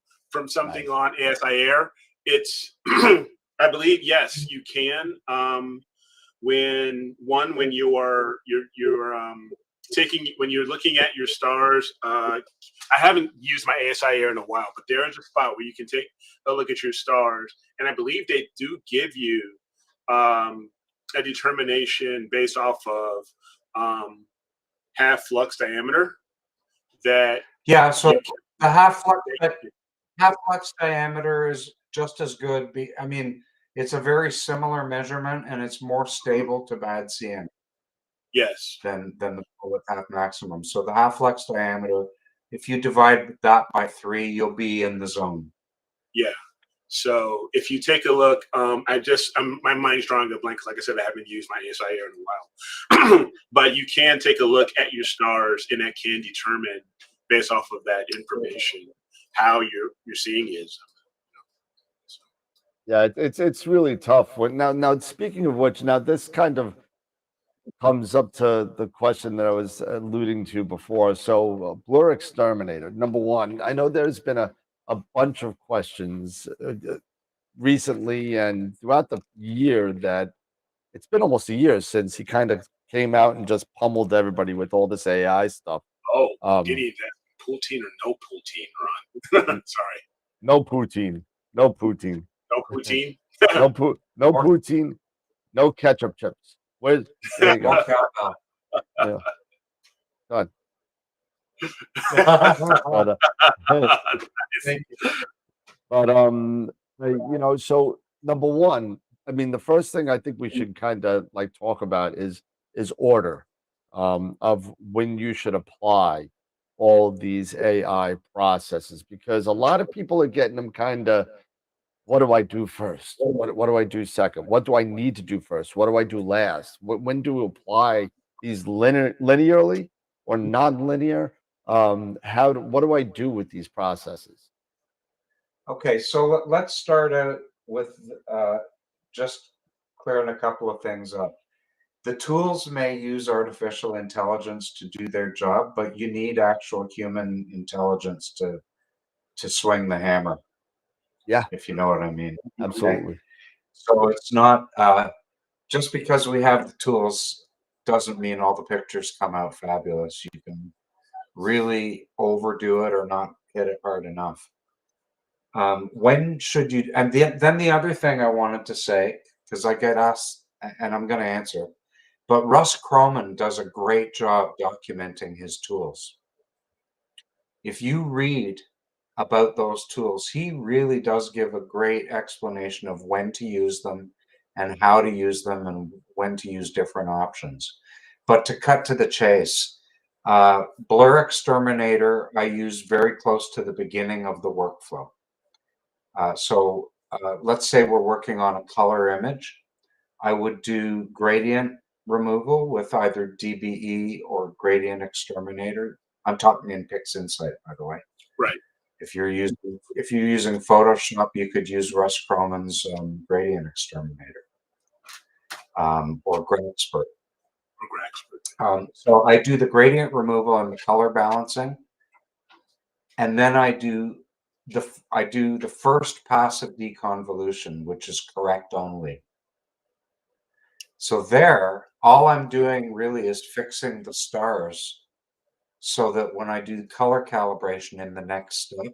something on ASI Air? It's I believe yes, you can. When you're looking at your stars, I haven't used my ASI Air in a while, but there is a spot where you can take a look at your stars, and I believe they do give you a determination based off of half flux diameter. That So the half flux diameter is just as good. I mean, it's a very similar measurement, and it's more stable to bad seeing. Yes. Than the full width half maximum. So the half flux diameter, if you divide that by 3, you'll be in the zone. Yeah. So if you take a look, my mind's drawing a blank because, like I said, I haven't used my ASI Air in a while. But you can take a look at your stars, and that can determine based off of that information, how you're seeing is. Yeah, it's really tough. Now speaking of which, now this kind of comes up to the question that I was alluding to before. So, Blur Exterminator, number one, I know there's been a bunch of questions recently and throughout the year that it's been almost a year since he kind of came out and just pummeled everybody with all this AI stuff. Oh, Gideon, that poutine or no poutine, Ron? Sorry, No poutine, no poutine, no poutine. no poutine, no ketchup chips. There you No go. cowbell. Yeah, done. But, Thank you. but so number one, I mean, the first thing I think we should kind of like talk about is order of when you should apply all these AI processes, because a lot of people are getting them kind of, what do I do first? What do I do second? What do I need to do first? What do I do last? When do we apply these linearly or non-linear? What do I do with these processes? Okay, so let's start out with just clearing a couple of things up. The tools may use artificial intelligence to do their job, but you need actual human intelligence to swing the hammer, Yeah, if you know what I mean. Okay? absolutely. So it's not just because we have the tools doesn't mean all the pictures come out fabulous. You can really overdo it or not hit it hard enough. When should you? And then the other thing I wanted to say, because I get asked, and I'm going to answer, but Russ Croman does a great job documenting his tools. If you read about those tools, he really does give a great explanation of when to use them and how to use them and when to use different options. But to cut to the chase, Blur Exterminator I use very close to the beginning of the workflow. Let's say we're working on a color image. I would do gradient removal with either DBE or gradient exterminator. I'm talking in PixInsight, by the way. Right. If you're using Photoshop, you could use Russ Croman's gradient exterminator or GrandExpert. So I do the gradient removal and the color balancing, and then I do the first pass of deconvolution, which is correct only. So there, all I'm doing really is fixing the stars so that when I do color calibration in the next step,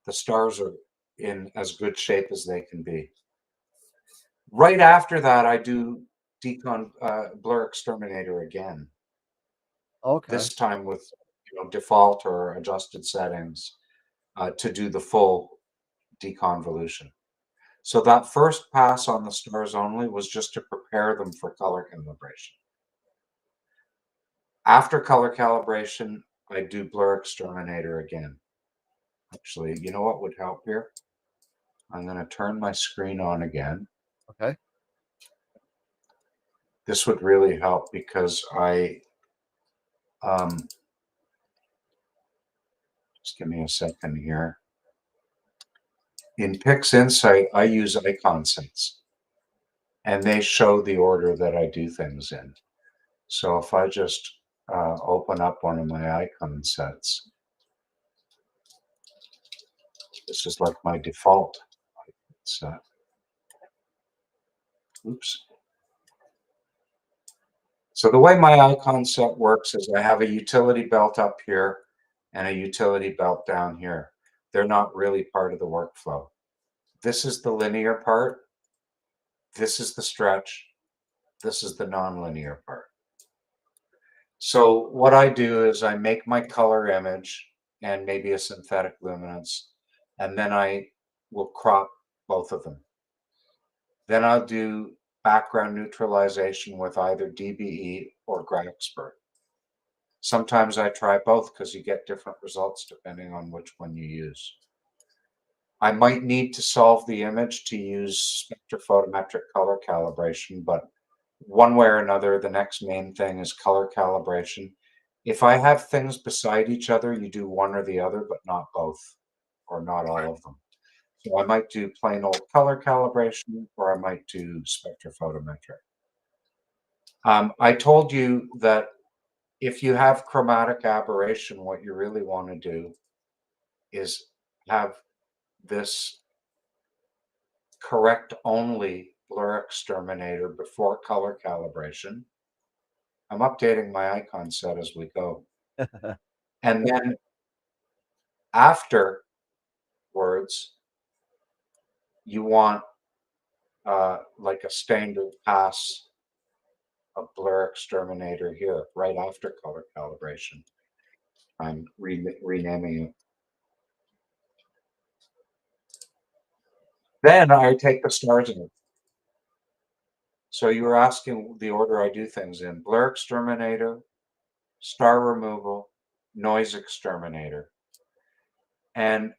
the stars are in as good shape as they can be. Right after that, I do Blur Exterminator again. Okay. This time with default or adjusted settings to do the full deconvolution. So that first pass on the stars only was just to prepare them for color calibration. After color calibration, I do Blur Exterminator again. Actually, you know what would help here? I'm going to turn my screen on again. Okay. This would really help because just give me a second here. In PixInsight, I use icon sets, and they show the order that I do things in. So if I just open up one of my icon sets, this is like my default set. Oops. So the way my icon set works is I have a utility belt up here and a utility belt down here. They're not really part of the workflow. This is the linear part. This is the stretch. This is the nonlinear part. So what I do is I make my color image and maybe a synthetic luminance, and then I will crop both of them. Then I'll do background neutralization with either DBE or GrandExpert. Sometimes I try both because you get different results depending on which one you use. I might need to solve the image to use spectrophotometric color calibration, but one way or another, the next main thing is color calibration. If I have things beside each other, you do one or the other, but not both, or not all of them. So I might do plain old color calibration, or I might do spectrophotometric. I told you that if you have chromatic aberration, what you really want to do is have this correct only blur exterminator before color calibration. I'm updating my icon set as we go. And then afterwards, you want like a standard pass of blur exterminator here, right after color calibration. I'm renaming it. Then I take the stars in. So you were asking the order I do things in: blur exterminator, star removal, noise exterminator. And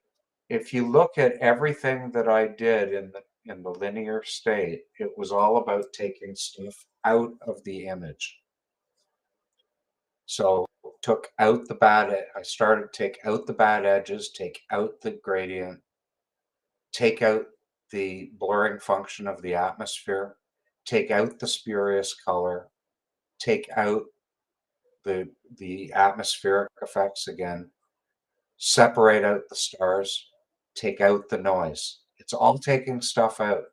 if you look at everything that I did in the linear state, it was all about taking stuff out of the image. So took out the bad, I started to take out the bad edges, take out the gradient, take out the blurring function of the atmosphere, take out the spurious color, take out the atmospheric effects again, separate out the stars, take out the noise. It's all taking stuff out.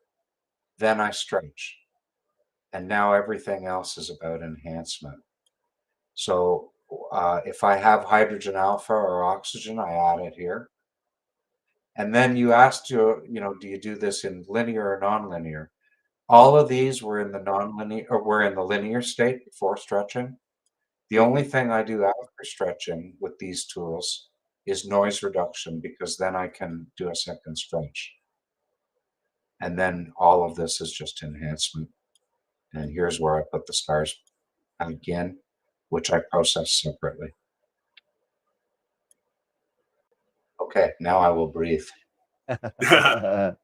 Then I stretch. And now everything else is about enhancement. So if I have hydrogen alpha or oxygen, I add it here. And then you asked, do you do this in linear or nonlinear? All of these were in the nonlinear, or were in the linear state before stretching. The only thing I do after stretching with these tools is noise reduction, because then I can do a second stretch. And then all of this is just enhancement. And here's where I put the stars again, which I process separately. Okay, now I will breathe. Nice.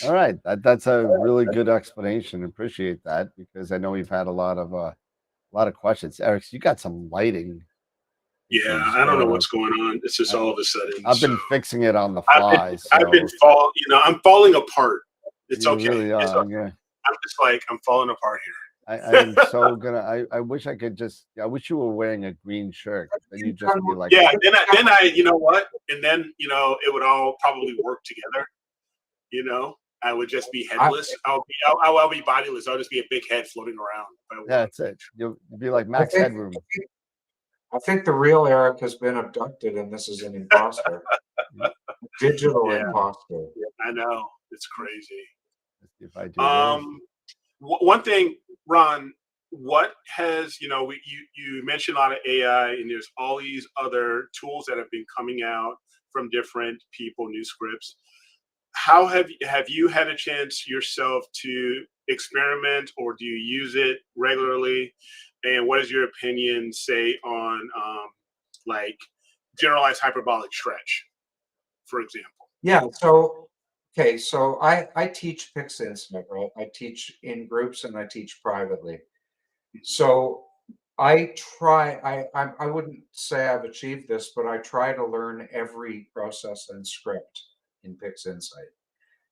All right, that's a really good explanation. Appreciate that, because I know we've had a lot of questions. Eric, you got some lighting. Yeah, issues I don't know going what's going on. It's just all of a sudden. I've been fixing it on the fly. I'm falling apart. It's You okay. really are. It's okay. Yeah. I'm just like, I'm falling apart here. I am so gonna. I wish I could just. I wish you were wearing a green shirt. Then you'd just be like. Yeah. Then I, you know what? And then it would all probably work together. I would just be headless. I'll be bodiless. I'll just be a big head floating around. Yeah, that's it. You'll be like Max Headroom. I think the real Eric has been abducted, and this is an imposter. Digital imposter. I know, it's crazy. Let's see if I do one thing, Ron, what has you mentioned a lot of AI, and there's all these other tools that have been coming out from different people, new scripts. How have you had a chance yourself to experiment, or do you use it regularly? And what is your opinion, say, on like generalized hyperbolic stretch, for example? Yeah. So, okay. So I teach Pix Incident, right? I teach in groups and I teach privately. So I wouldn't say I've achieved this, but I try to learn every process and script in Pix Insight.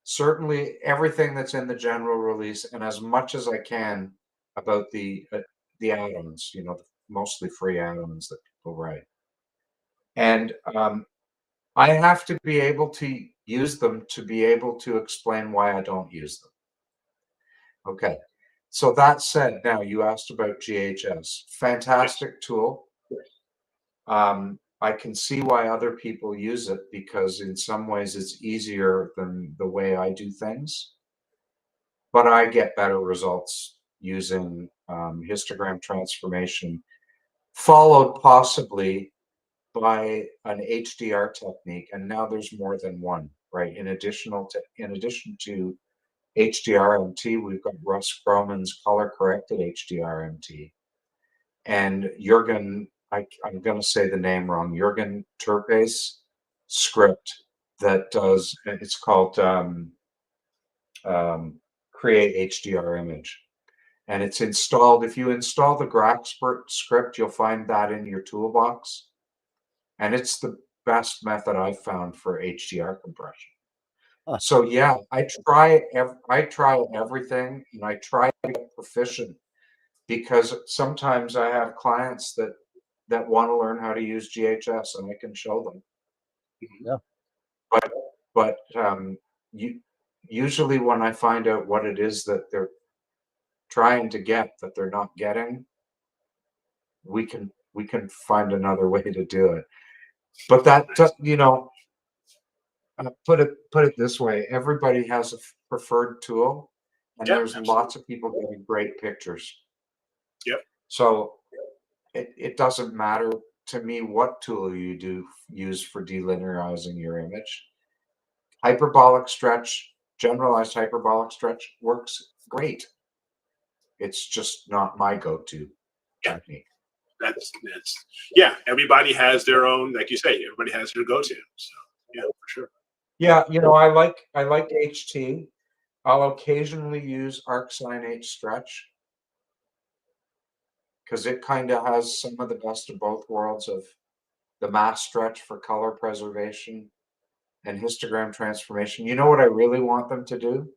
Certainly everything that's in the general release, and as much as I can about the add-ons, mostly free add-ons that people write. And I have to be able to use them to be able to explain why I don't use them. Okay. So that said, now you asked about GHS. Fantastic tool. I can see why other people use it, because in some ways it's easier than the way I do things. But I get better results using histogram transformation, followed possibly by an HDR technique. And now there's more than one, right? In addition to HDRMT, we've got Russ Croman's color corrected HDRMT. And Jürgen, I'm going to say the name wrong, Jürgen Turpe's script that does, it's called Create HDR Image. and it's installed. If you install the Graxpert script, you'll find that in your toolbox, and it's the best method I've found for HDR compression. Huh. So yeah, I try everything, and I try to get proficient, because sometimes I have clients that want to learn how to use GHS, and I can show them. Yeah. But usually when I find out what it is that they're trying to get that they're not getting, we can find another way to do it. But that put it this way: everybody has a preferred tool, and Yep, there's absolutely. lots of people getting great pictures. Yep. So it doesn't matter to me what tool you use for delinearizing your image. Hyperbolic stretch, generalized hyperbolic stretch works great. It's just not my go-to Yeah. technique. That's yeah. Everybody has their own, like you say. Everybody has their go-to. So yeah, for sure. Yeah, I like HT. I'll occasionally use ArcSine H stretch because it kind of has some of the best of both worlds of the mass stretch for color preservation and histogram transformation. You know what I really want them to do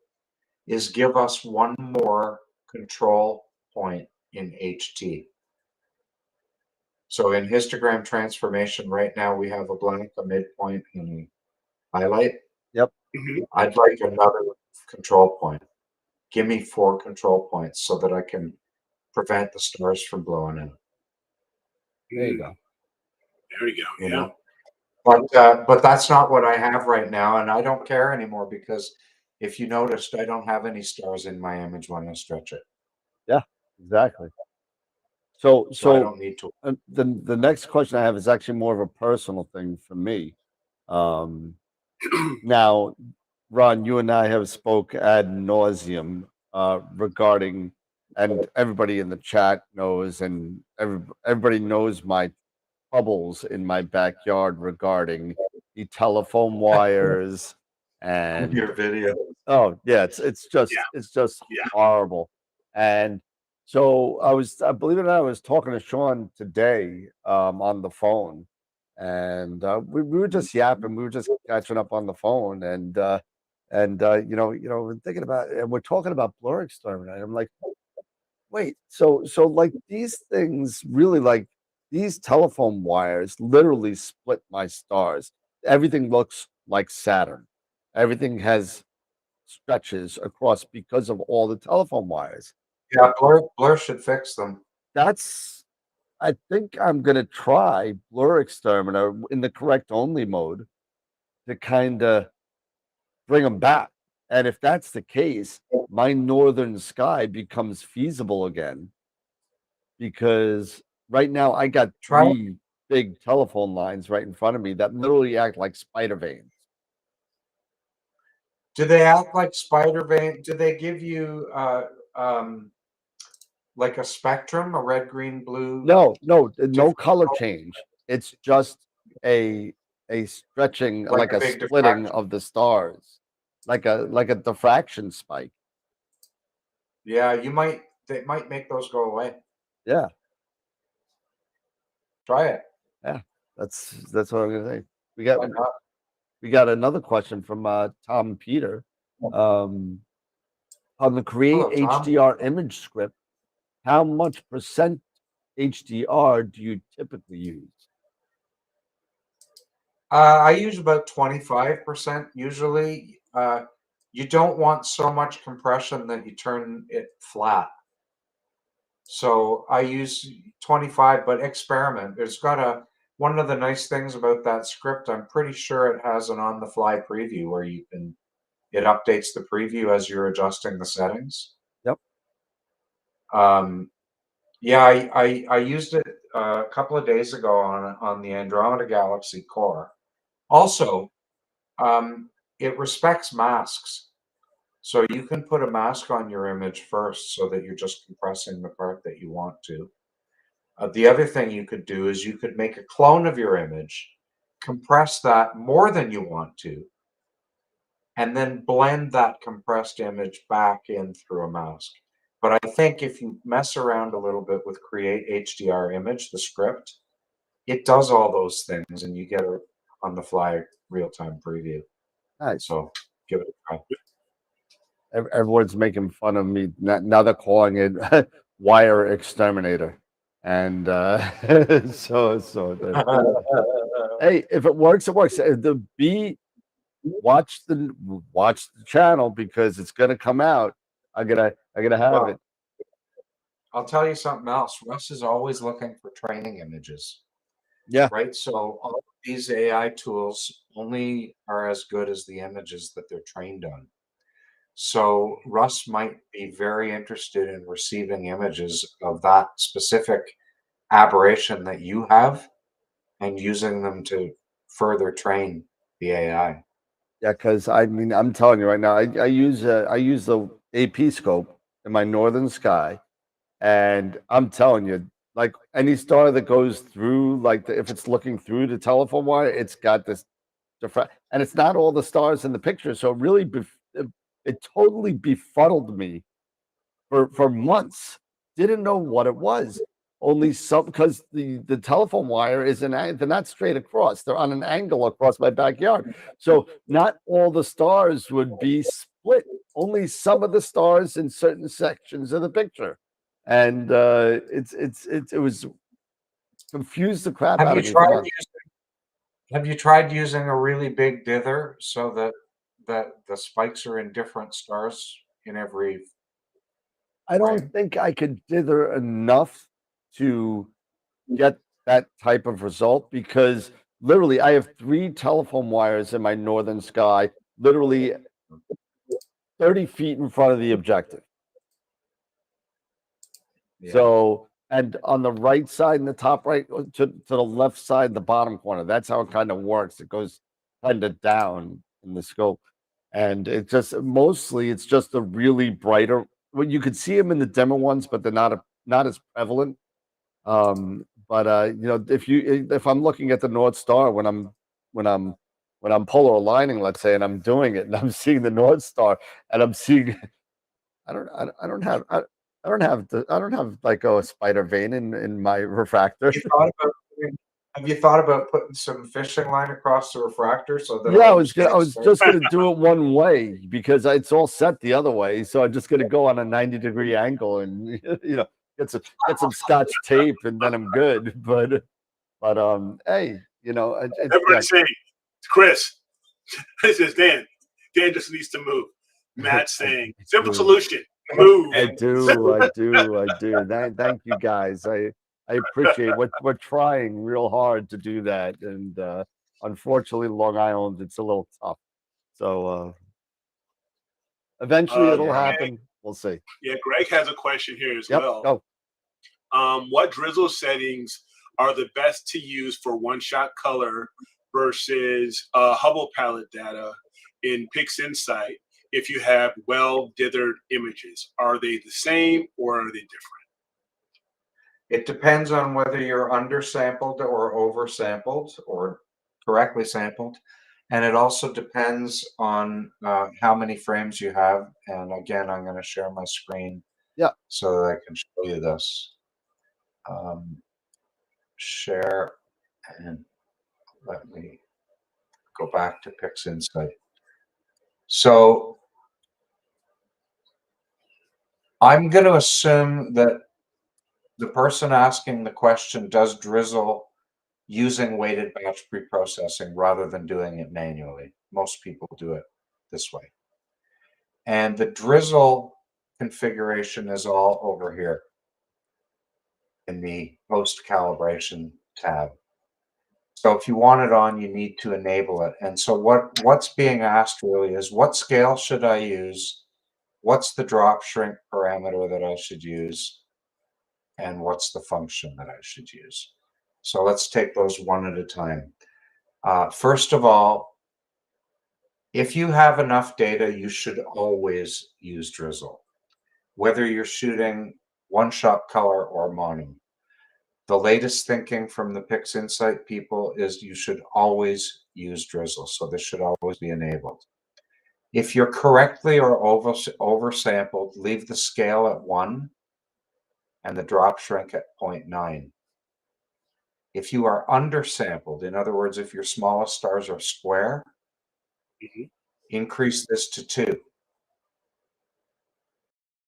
is give us one more control point in HT. So in histogram transformation right now, we have a blank, a midpoint, and highlight. Yep. I'd like another control point. Give me 4 control points so that I can prevent the stars from blowing out. There you go. There we go. You Yeah. know? But that's not what I have right now, and I don't care anymore because if you noticed, I don't have any stars in my image when I stretch it. Yeah, exactly. So I don't need to. the next question I have is actually more of a personal thing for me. Now, Ron, you and I have spoke ad nauseum regarding, and everybody in the chat knows, and everybody knows my troubles in my backyard regarding the telephone wires and Your video. oh yeah, it's just Yeah. it's just Yeah. horrible. And so I believe it or not, I was talking to Sean today on the phone, and we were just yapping, we were just catching up on the phone, and we're thinking about, and we're talking about blur exterminator. I'm like, wait, so like these things really, like these telephone wires literally split my stars. Everything looks like Saturn. Everything has stretches across because of all the telephone wires. Yeah, Blur should fix them. That's I think I'm gonna try Blur Exterminator in the correct only mode to kind of bring them back. And if that's the case, my northern sky becomes feasible again, because right now I got Try it. 3 big telephone lines right in front of me that literally act like spider veins. Do they act like spider vein? Do they give you like a spectrum, a red, green, blue? No Different color color? change. It's just a stretching, Like like a a big splitting diffraction? of the stars, like a diffraction spike. Yeah, they might make those go away. Yeah, Try it. yeah. That's what I'm gonna say. We got Why not? we got another question from Tom Peter. Um, on the create Hello, Tom. HDR image script, how much percent HDR do you typically use? I use about 25% usually. You don't want so much compression that you turn it flat. So I use 25, but experiment. One of the nice things about that script, I'm pretty sure it has an on-the-fly preview where it updates the preview as you're adjusting the settings. Yep. Yeah, I used it a couple of days ago on the Andromeda Galaxy core. Also, it respects masks. So you can put a mask on your image first so that you're just compressing the part that you want to. The other thing you could do is you could make a clone of your image, compress that more than you want to, and then blend that compressed image back in through a mask. But I think if you mess around a little bit with Create HDR Image, the script, it does all those things, and you get a on the fly real-time preview. Nice. So give it a try. Everyone's making fun of me now. They're calling it Wire Exterminator, and hey, if it works, it works. The B, watch the channel because it's gonna come out. I'm gonna have it. I'll tell you something else. Russ is always looking for training images. Yeah. Right. So all of these AI tools only are as good as the images that they're trained on. So Russ might be very interested in receiving images of that specific aberration that you have and using them to further train the AI. Yeah, because I mean, I'm telling you right now, I use the AP scope in my northern sky, and I'm telling you, like any star that goes through, like if it's looking through the telephone wire, it's got this different, and it's not all the stars in the picture. So it really, it totally befuddled me for months. Didn't know what it was. Only some, because the telephone wire is they're not straight across. They're on an angle across my backyard. So not all the stars would be split. Only some of the stars in certain sections of the picture, and it was confused the crap Have out you of me for tried months. have you tried using a really big dither so that the spikes are in different stars in every I don't frame? think I could dither enough to get that type of result because literally I have 3 telephone wires in my northern sky, literally 30 feet in front of the objective. Yeah. So, and on the right side, in the top right, to the left side, the bottom corner. That's how it kind of works. It goes kind of down in the scope, and it just mostly it's just a really brighter. Well, you could see them in the dimmer ones, but they're not as prevalent. But you know, if I'm looking at the North Star when I'm when I'm polar aligning, let's say, and I'm doing it, and I'm seeing the North Star, and I'm seeing I don't have like a spider vein in my refractor. Have you thought about putting some fishing line across the refractor so that Yeah, all your I was spikes just gonna do it one way because it's all set the other way. So I'm just gonna go on a 90-degree angle and you know get some scotch tape and then I'm good. But hey, you know, Everybody's saying, Chris, this is Dan. Dan just needs to move. Matt's saying, simple solution, move. I do. Thank you guys. I appreciate what we're trying real hard to do that, and unfortunately, Long Island, it's a little tough. So eventually, it'll happen. We'll see. Yeah, Greg has a question here as Yep. well. Go. What drizzle settings are the best to use for one-shot color versus Hubble palette data in PixInsight if you have well-dithered images? Are they the same or are they different? It depends on whether you're undersampled or oversampled or correctly sampled. And it also depends on how many frames you have. And again, I'm going to share my screen so that I can show you this. Share and let me go back to PixInsight. So I'm going to assume that the person asking the question does drizzle using weighted batch preprocessing rather than doing it manually. Most people do it this way. And the drizzle configuration is all over here in the post calibration tab. So if you want it on, you need to enable it. And so what's being asked really is what scale should I use? What's the drop shrink parameter that I should use? And what's the function that I should use? So let's take those one at a time. First of all, if you have enough data, you should always use drizzle, whether you're shooting one-shot color or mono. The latest thinking from the PixInsight people is you should always use drizzle, so this should always be enabled. If you're correctly or oversampled, leave the scale at 1 and the drop shrink at 0.9. If you are undersampled, in other words, if your smallest stars are square, increase this to 2.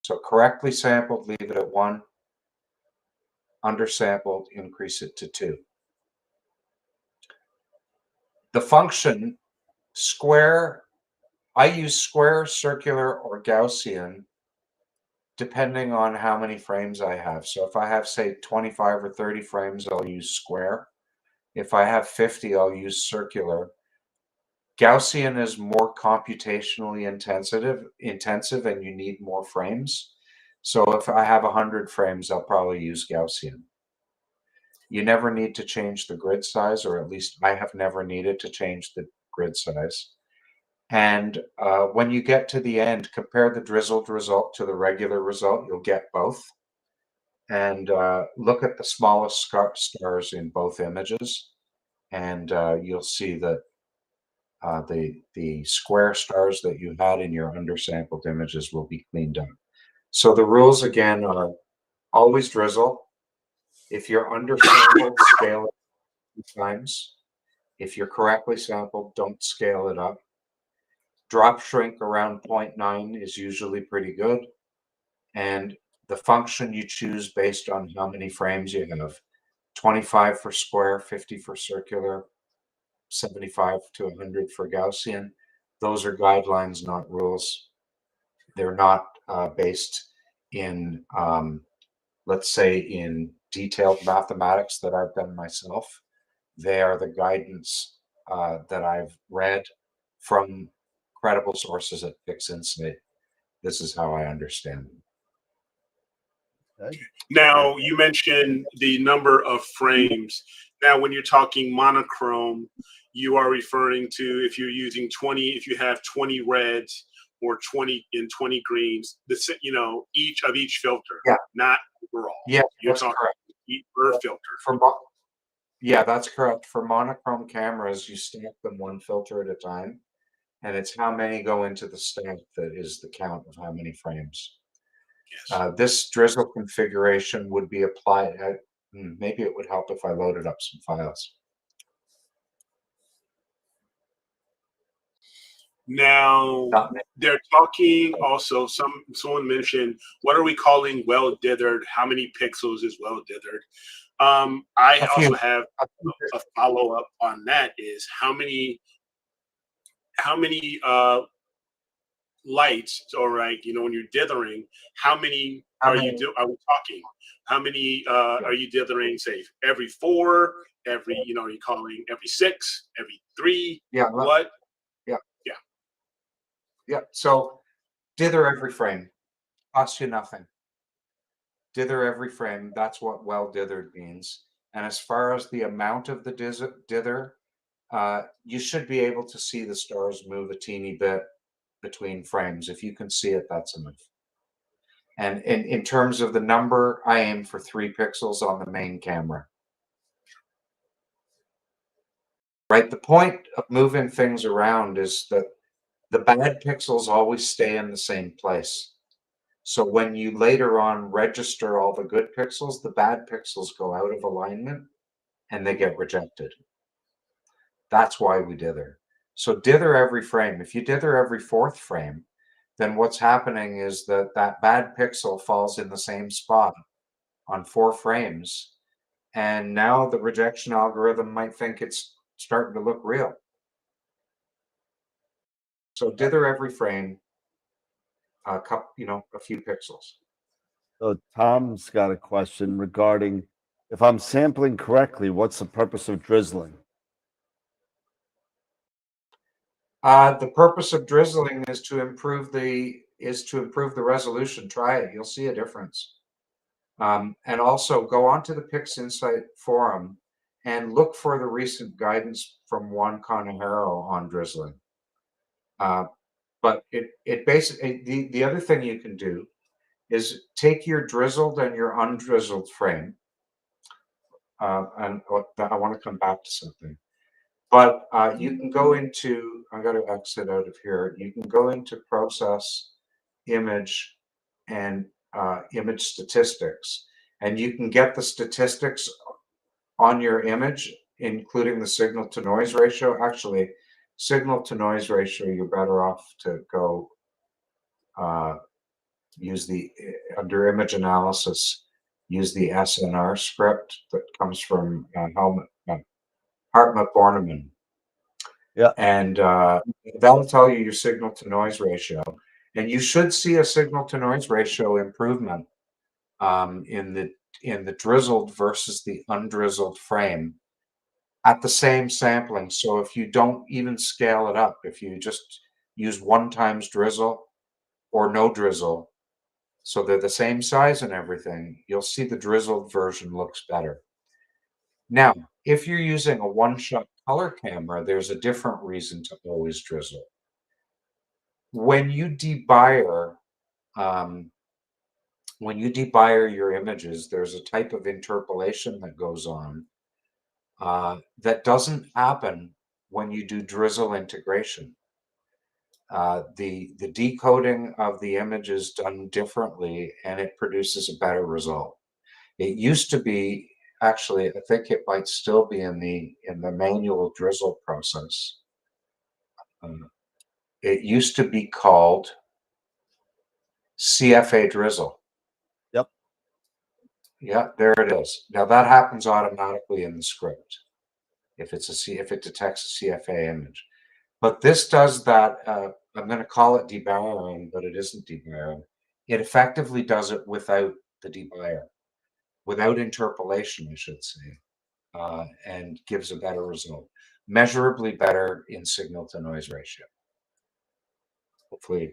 So correctly sampled, leave it at 1. Undersampled, increase it to 2. The function square, I use square, circular, or Gaussian depending on how many frames I have. So if I have, say, 25 or 30 frames, I'll use square. If I have 50, I'll use circular. Gaussian is more computationally intensive and you need more frames. So if I have 100 frames, I'll probably use Gaussian. You never need to change the grid size, or at least I have never needed to change the grid size. And when you get to the end, compare the drizzled result to the regular result. You'll get both. And look at the smallest stars in both images. And you'll see that the square stars that you had in your undersampled images will be cleaned up. So the rules, again, are always drizzle. If you're undersampled, scale it 2 times. If you're correctly sampled, don't scale it up. Drop shrink around 0.9 is usually pretty good. And the function you choose based on how many frames you have, 25 for square, 50 for circular, 75 to 100 for Gaussian. Those are guidelines, not rules. They're not based in, let's say, in detailed mathematics that I've done myself. They are the guidance that I've read from credible sources at PixInsight. This is how I understand them. Okay. Now, you mentioned the number of frames. Now, when you're talking monochrome, you are referring to if you're using 20, if you have 20 reds or 20 and 20 greens, each of each filter, not overall. Yeah, you're that's talking correct. each per filter. Yeah, that's correct. For monochrome cameras, you stack them 1 filter at a time, and it's how many go into the stack that is the count of how many frames. Yes. This drizzle configuration would be applied. Maybe it would help if I loaded up some files. Now, they're talking also, someone mentioned, what are we calling well dithered? How many pixels is well dithered? I also have a follow-up on that is how many lights, or like, when you're dithering, how many are we talking? How many are you dithering, say, every 4, every, are you calling every 6, every 3? Yeah. What? Yeah. So dither every frame. Costs you nothing. Dither every frame. That's what well dithered means. And as far as the amount of the dither, you should be able to see the stars move a teeny bit between frames. If you can see it, that's enough. And in terms of the number, I aim for 3 pixels on the main camera. Right? The point of moving things around is that the bad pixels always stay in the same place. So when you later on register all the good pixels, the bad pixels go out of alignment and they get rejected. That's why we dither. So dither every frame. If you dither every 4th frame, then what's happening is that that bad pixel falls in the same spot on 4 frames. And now the rejection algorithm might think it's starting to look real. So dither every frame, a few pixels. So Tom's got a question regarding if I'm sampling correctly, what's the purpose of drizzling? The purpose of drizzling is to improve the resolution. Try it; you'll see a difference. And also go onto the PixInsight forum and look for the recent guidance from Juan Conejero on drizzling. But it basically the other thing you can do is take your drizzled and your undrizzled frame. And I want to come back to something. But you can go into, I'm going to exit out of here. You can go into process, image, and image statistics. And you can get the statistics on your image, including the signal to noise ratio. Actually, signal to noise ratio, you're better off to go use the, under image analysis, use the SNR script that comes from Hartmut Bornemann. Yeah. And that'll tell you your signal to noise ratio. And you should see a signal to noise ratio improvement in the drizzled versus the undrizzled frame at the same sampling. So if you don't even scale it up, if you just use 1 times drizzle or no drizzle, so they're the same size and everything, you'll see the drizzled version looks better. Now, if you're using a one-shot color camera, there's a different reason to always drizzle. When you debuyer, your images, there's a type of interpolation that goes on that doesn't happen when you do drizzle integration. The decoding of the image is done differently, and it produces a better result. It used to be, actually, I think it might still be in the manual drizzle process. It used to be called CFA drizzle. Yep. Yeah, there it is. Now that happens automatically in the script if it detects a CFA image. But this does that. I'm going to call it debayering, but it isn't debayering. It effectively does it without the debayer, without interpolation, I should say, and gives a better result, measurably better in signal to noise ratio. Hopefully,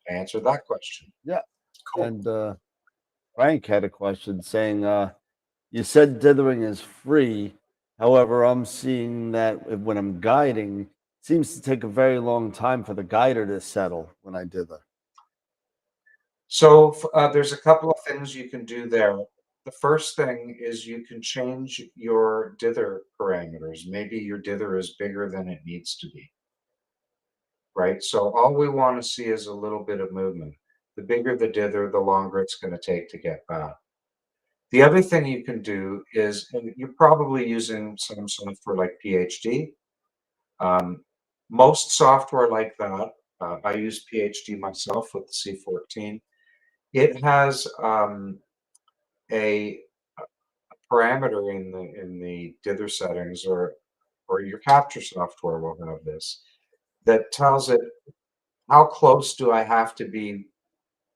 I answered that question. Yeah. Cool. And Frank had a question saying, you said dithering is free. However, I'm seeing that when I'm guiding, it seems to take a very long time for the guider to settle when I dither. So there's a couple of things you can do there. The first thing is you can change your dither parameters. Maybe your dither is bigger than it needs to be, right? So all we want to see is a little bit of movement. The bigger the dither, the longer it's going to take to get back. The other thing you can do is, and you're probably using some software like PhD. Most software like that, I use PhD myself with the C14. It has a parameter in the dither settings, or your capture software will have this, that tells it how close do I have to be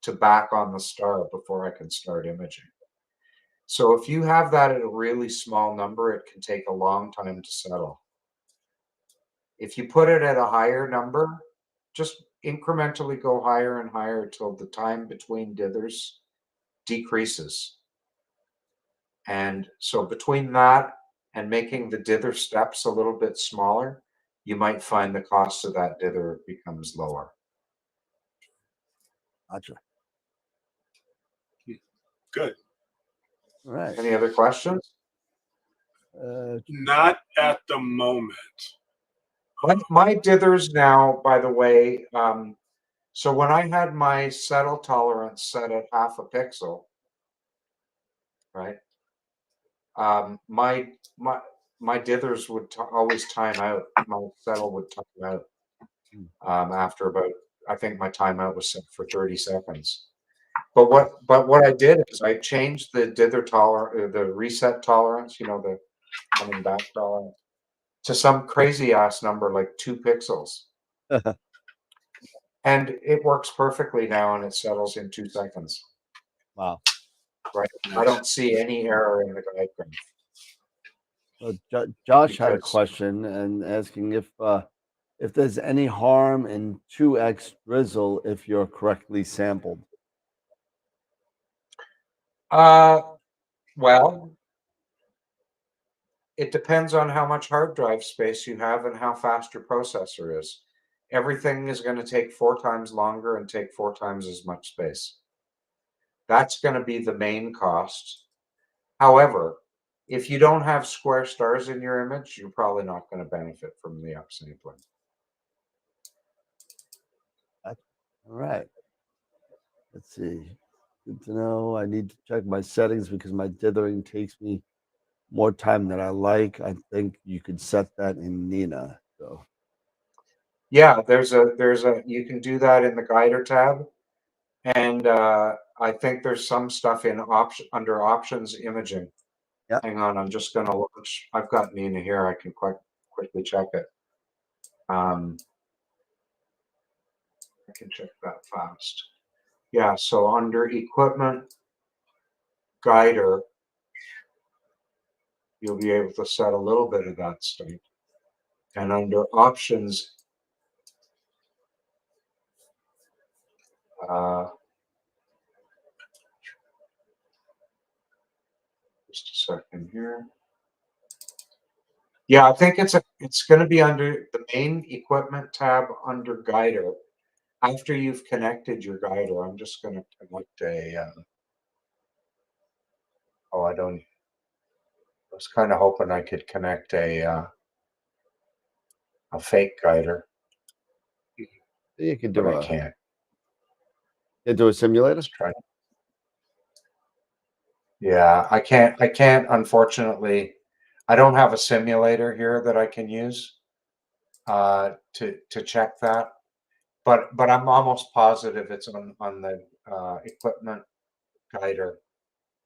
to back on the star before I can start imaging. So if you have that at a really small number, it can take a long time to settle. If you put it at a higher number, just incrementally go higher and higher till the time between dithers decreases. And so between that and making the dither steps a little bit smaller, you might find the cost of that dither becomes lower. Gotcha. Good. All right. Any other questions? Not at the moment. My dithers now, by the way, so when I had my settle tolerance set at 0.5 pixel, right? My dithers would always time out. My settle would time out after about, I think my timeout was set for 30 seconds. But what I did is I changed the dither the reset tolerance, the coming back tolerance, to some crazy ass number like 2 pixels. And it works perfectly now, and it settles in 2 seconds. Wow. Right. I don't see any error in the guide graph. Well, Josh had a question and asking if there's any harm in 2x drizzle if you're correctly sampled. Well, it depends on how much hard drive space you have and how fast your processor is. Everything is going to take 4 times longer and take 4 times as much space. That's going to be the main cost. However, if you don't have square stars in your image, you're probably not going to benefit from the upsampling. All right. Let's see. Good to know. I need to check my settings because my dithering takes me more time than I like. I think you could set that in Nina. So Yeah, there's a you can do that in the guider tab, and I think there's some stuff in under options imaging. yeah. Hang on, I'm just gonna look. I've got Nina here. I can quickly check it. I can check that fast. Yeah, so under equipment guider, you'll be able to set a little bit of that stuff. And under options, just a second here. Yeah, I think it's going to be under the main equipment tab under guider. After you've connected your guider, I'm just going to connect a. Oh, I don't. I was kind of hoping I could connect a fake guider, You can but do I can't. You do a simulator? Let's try. Yeah, I can't. I can't. Unfortunately, I don't have a simulator here that I can use to check that. But I'm almost positive it's on the equipment guider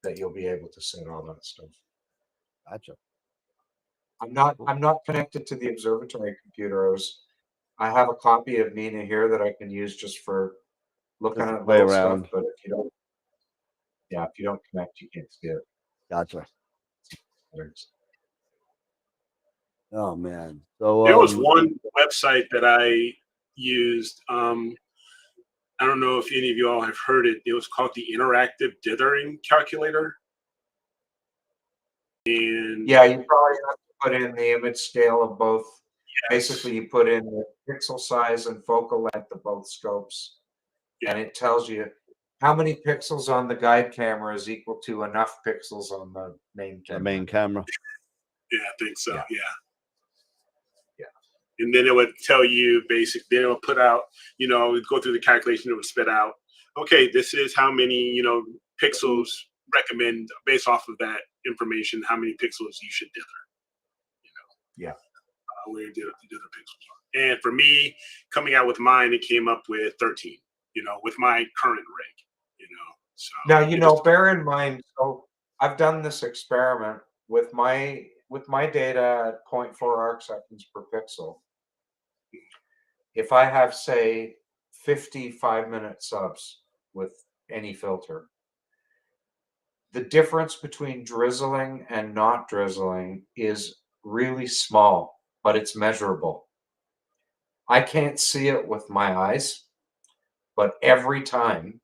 that you'll be able to set all that stuff. Gotcha. I'm not connected to the observatory computer. I have a copy of Nina here that I can use just for looking Just to at play little around. stuff. But if you don't connect, you can't see it. Gotcha. Oh man. So There was one website that I used. I don't know if any of you all have heard it. It was called the Interactive Dithering Calculator. And yeah, you probably have to put in the image scale of both. Yes. Basically, you put in the pixel size and focal length of both scopes, and it tells you how many pixels on the guide camera is equal to enough pixels on the main camera. The main camera. Yeah, I think so. Yeah. Yeah. And then it would tell you basically, then it would put out, go through the calculation, it would spit out, okay, this is how many, pixels recommend based off of that information, how many pixels you should dither. Yeah. Where your dither pixels are. And for me, coming out with mine, it came up with 13, with my current rig, So now, bear in mind, so I've done this experiment with my data at 0.4 arc seconds per pixel. If I have, say, 50 5-minute subs with any filter, the difference between drizzling and not drizzling is really small, but it's measurable. I can't see it with my eyes, but every time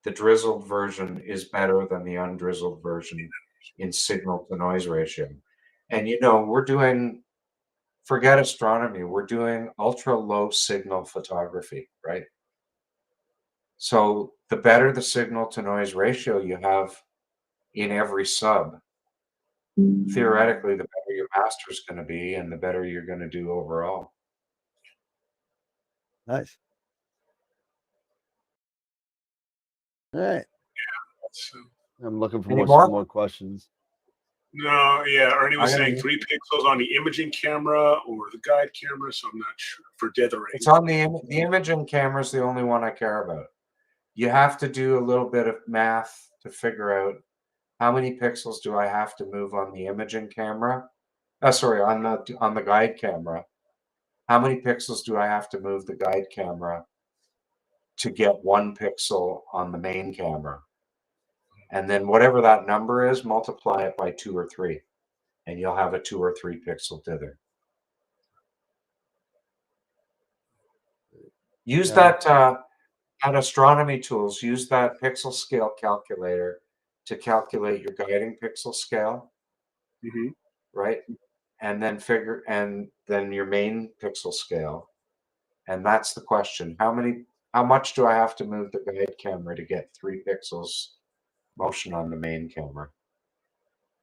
the drizzled version is better than the undrizzled version in signal to noise ratio. And we're doing, forget astronomy, we're doing ultra low signal photography, right? So the better the signal to noise ratio you have in every sub, theoretically, the better your master is going to be and the better you're going to do overall. Nice. All right. So, I'm looking for Any some more? more questions. no, yeah, Ernie was I gotta saying 3 pixels on the imaging camera or the guide camera, so I'm not sure for dithering. It's on the imaging camera is the only one I care about. You have to do a little bit of math to figure out how many pixels do I have to move on the imaging camera. On the guide camera. How many pixels do I have to move the guide camera to get 1 pixel on the main camera? And then whatever that number is, multiply it by 2 or 3, and you'll have a 2 or 3 pixel dither. Use that at astronomy tools. Use that pixel scale calculator to calculate your guiding pixel scale, right? And then your main pixel scale. And that's the question: how much do I have to move the guide camera to get 3 pixels motion on the main camera?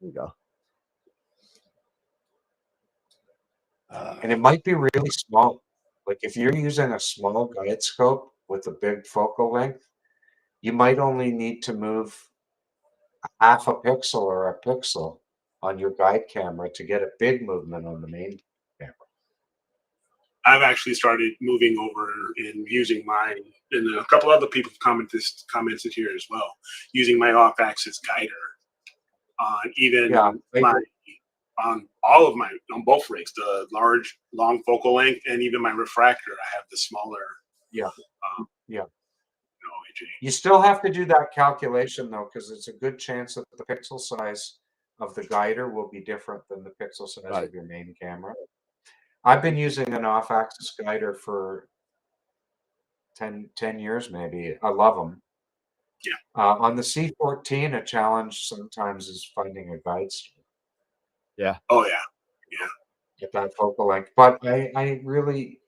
There you go. And it might be really small. Like if you're using a small guide scope with a big focal length, you might only need to move half a pixel or a pixel on your guide camera to get a big movement on the main camera. I've actually started moving over and using mine, and a couple other people commented here as well, using my off-axis guider on on all of on both rigs, the large long focal length, and even my refractor. I have the smaller. Yeah. OAG. You still have to do that calculation though, because it's a good chance that the pixel size of the guider will be different than the pixel size of your main camera. I've been using an off-axis guider for 10 years maybe. I love them. Yeah. On the C14, a challenge sometimes is finding a guide star. Yeah. Oh yeah. Get that focal length. But I really,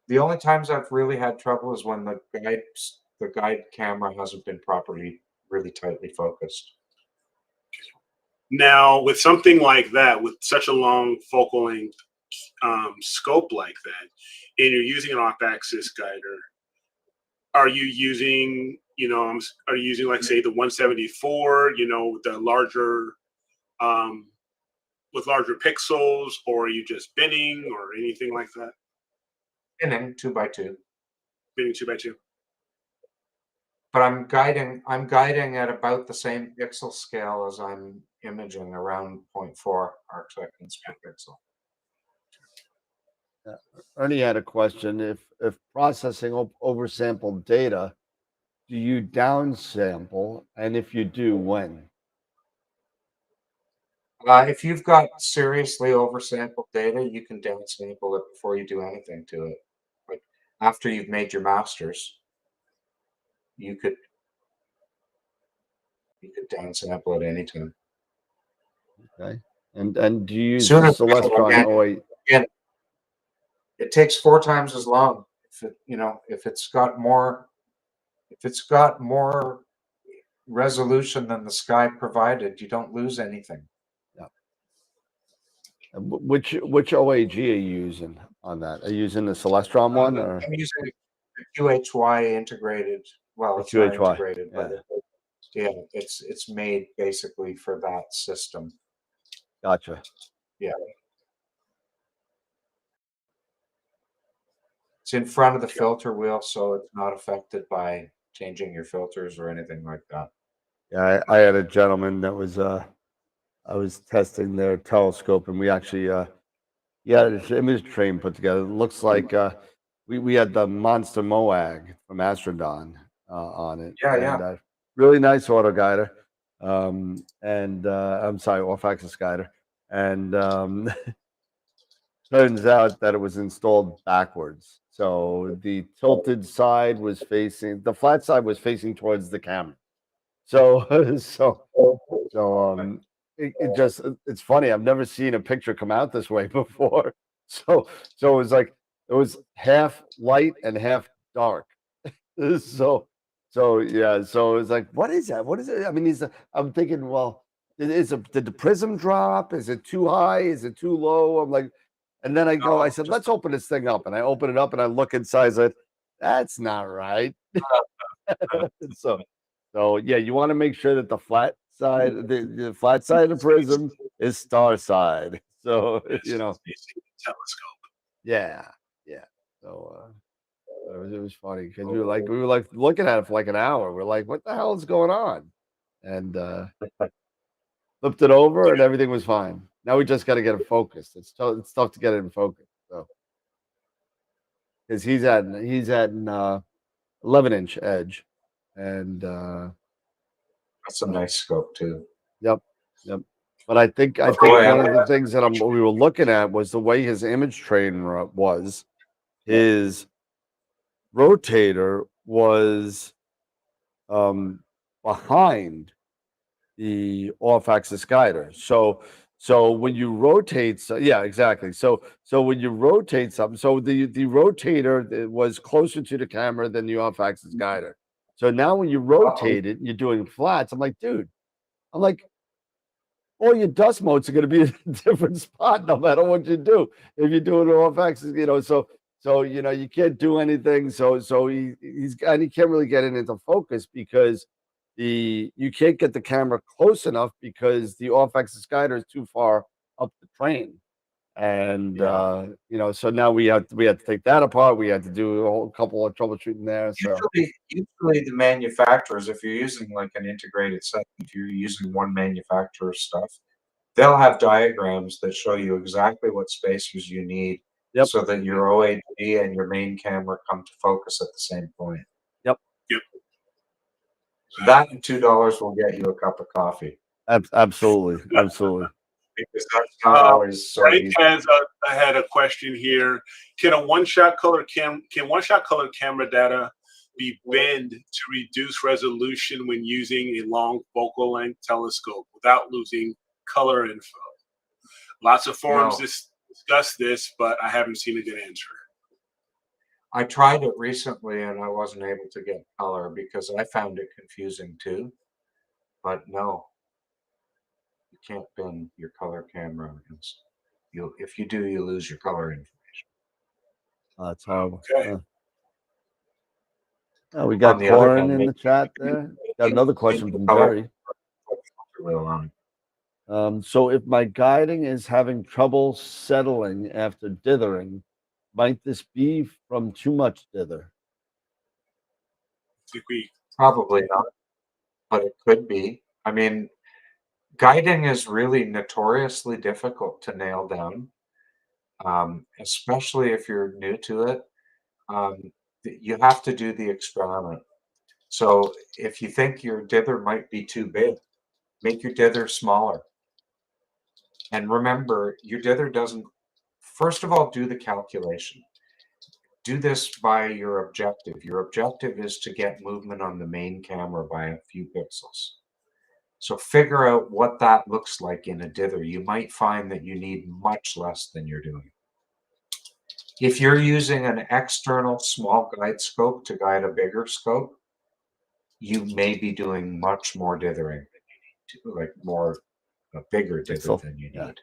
the only times I've really had trouble is when the guide camera hasn't been properly, really tightly focused. Now, with something like that, with such a long focal length scope like that, and you're using an off-axis guider, are you using, like say the 174, the larger, with larger pixels, or are you just binning or anything like that? Binning 2x2. Binning 2x2. But I'm guiding at about the same pixel scale as I'm imaging, around 0.4 arc seconds per pixel. Ernie had a question. If processing oversampled data, do you downsample? And if you do, when? If you've got seriously oversampled data, you can downsample it before you do anything to it. Like after you've made your masters, you could downsample at any time. Okay. And do you use Sooner the Celestron 08? Again, it takes 4 times as long. If it's got more resolution than the sky provided, you don't lose anything. Yeah. Which OAG are you using on that? Are you using the Celestron one, or I'm using a QHY integrated. Well, it's not integrated, but it's made basically for that system. Gotcha. Yeah. It's in front of the filter wheel, so it's not affected by changing your filters or anything like that. Yeah, I had a gentleman that was I was testing their telescope, and we actually this image train put together. It looks like we had the Monster Moag from Astrodon on it. Yeah. Really nice auto guider. And I'm sorry, off-axis guider. And turns out that it was installed backwards. So the tilted side was facing, the flat side was facing towards the camera. So it's funny. I've never seen a picture come out this way before. So it was like it was half light and half dark. So yeah. So it's like, what is that? What is it? I mean, I'm thinking, well, did the prism drop? Is it too high? Is it too low? I'm like, and then I said, let's open this thing up, and I open it up and I look inside. I said, that's not right. So yeah, you want to make sure that the flat side, the flat side of the prism is star side. So telescope. Yeah. So it was funny because we were like looking at it for like an hour. We're like, what the hell is going on? And flipped it over, and everything was fine. Now we just got to get it focused. It's tough to get it in focus. So because he's at an 11-inch edge, and that's a nice scope too. Yep. But I think one of the things that we were looking at was the way his image train was. His rotator was behind the off-axis guider. So when you rotate, yeah, exactly. So when you rotate something, so the rotator was closer to the camera than the off-axis guider. So now when you rotate it, you're doing flats. I'm like, dude, all your dust motes are going to be in a different spot no matter what you do. If you do it off axis, so you can't do anything. So he can't really get it into focus because you can't get the camera close enough because the off axis guider is too far up the train. And so now we had to take that apart. We had to do a whole couple of troubleshooting there. So Usually the manufacturers, if you're using like an integrated set, if you're using one manufacturer's stuff, they'll have diagrams that show you exactly what spacers you need so that your OHD and your main camera come to focus at the same point. Yep. So that and $2 will get you a cup of coffee. Absolutely. Because that's not always so Frank easy. had a question here. Can one-shot color camera data be bent to reduce resolution when using a long focal length telescope without losing color info? Lots of forums discuss this, but I haven't seen a good answer. I tried it recently and I wasn't able to get color because I found it confusing too. But no, you can't bend your color camera. If you do, you lose your color information. That's horrible. Okay. Oh, we got On the other Corin hand, in the chat there. Got another question from Jerry. So if my guiding is having trouble settling after dithering, might this be from too much dither? Probably not, but it could be. I mean, guiding is really notoriously difficult to nail down, especially if you're new to it. You have to do the experiment. So if you think your dither might be too big, make your dither smaller. And remember, your dither doesn't, first of all, do the calculation. Do this by your objective. Your objective is to get movement on the main camera by a few pixels. So figure out what that looks like in a dither. You might find that you need much less than you're doing. If you're using an external small guide scope to guide a bigger scope, you may be doing much more dithering, like a bigger dither than you need.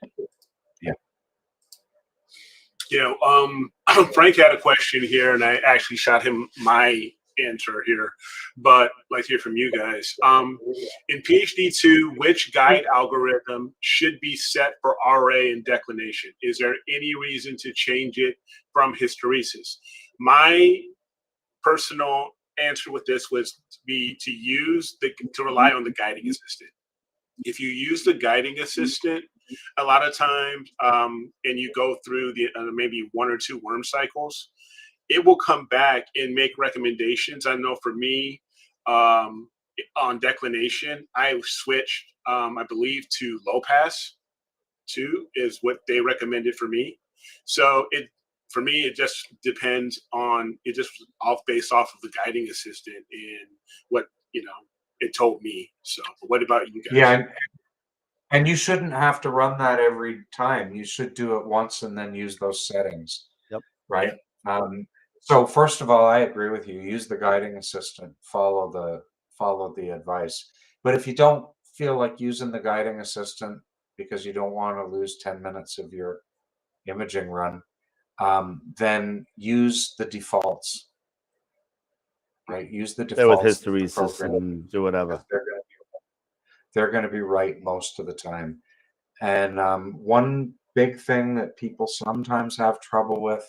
Frank had a question here, and I actually shot him my answer here, but I'd like to hear from you guys. In PhD 2, which guide algorithm should be set for RA and declination? Is there any reason to change it from hysteresis? My personal answer with this was to rely on the guiding assistant. If you use the guiding assistant, a lot of times, and you go through the maybe 1 or 2 worm cycles, it will come back and make recommendations. I know for me, on declination, I switched, I believe, to low pass 2 is what they recommended for me. So for me, it just depends on, it just based off of the guiding assistant and what, it told me. So what about you guys? Yeah. And you shouldn't have to run that every time. You should do it once and then use those settings. Yep. Right. So first of all, I agree with you. Use the guiding assistant. Follow the advice. But if you don't feel like using the guiding assistant because you don't want to lose 10 minutes of your imaging run, then use the defaults. Right. Use the defaults. With hysteresis and do whatever. They're going to be right most of the time. And one big thing that people sometimes have trouble with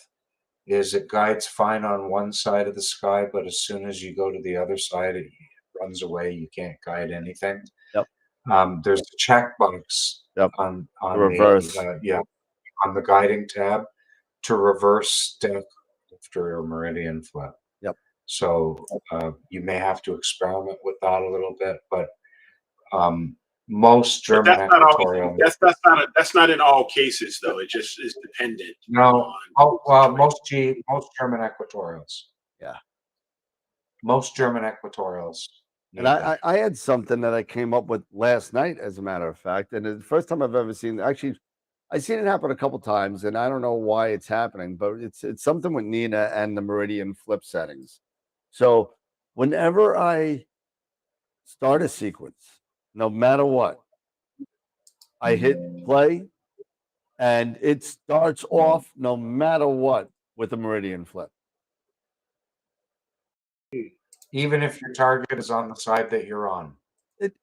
is it guides fine on one side of the sky, but as soon as you go to the other side, it runs away. You can't guide anything. Yep. There's a checkbox on reverse. On the guiding tab to reverse depth after a meridian flip. Yep. So you may have to experiment with that a little bit, but most German equatorial. That's not in all cases, though. It just is dependent. No. Most German equatorials. Yeah. Most German equatorials. And I had something that I came up with last night, as a matter of fact, and it's the first time I've ever seen. Actually, I've seen it happen a couple times, and I don't know why it's happening, but it's something with Nina and the meridian flip settings. So whenever I start a sequence, no matter what, I hit play, and it starts off no matter what with a meridian flip. Even if your target is on the side that you're on. It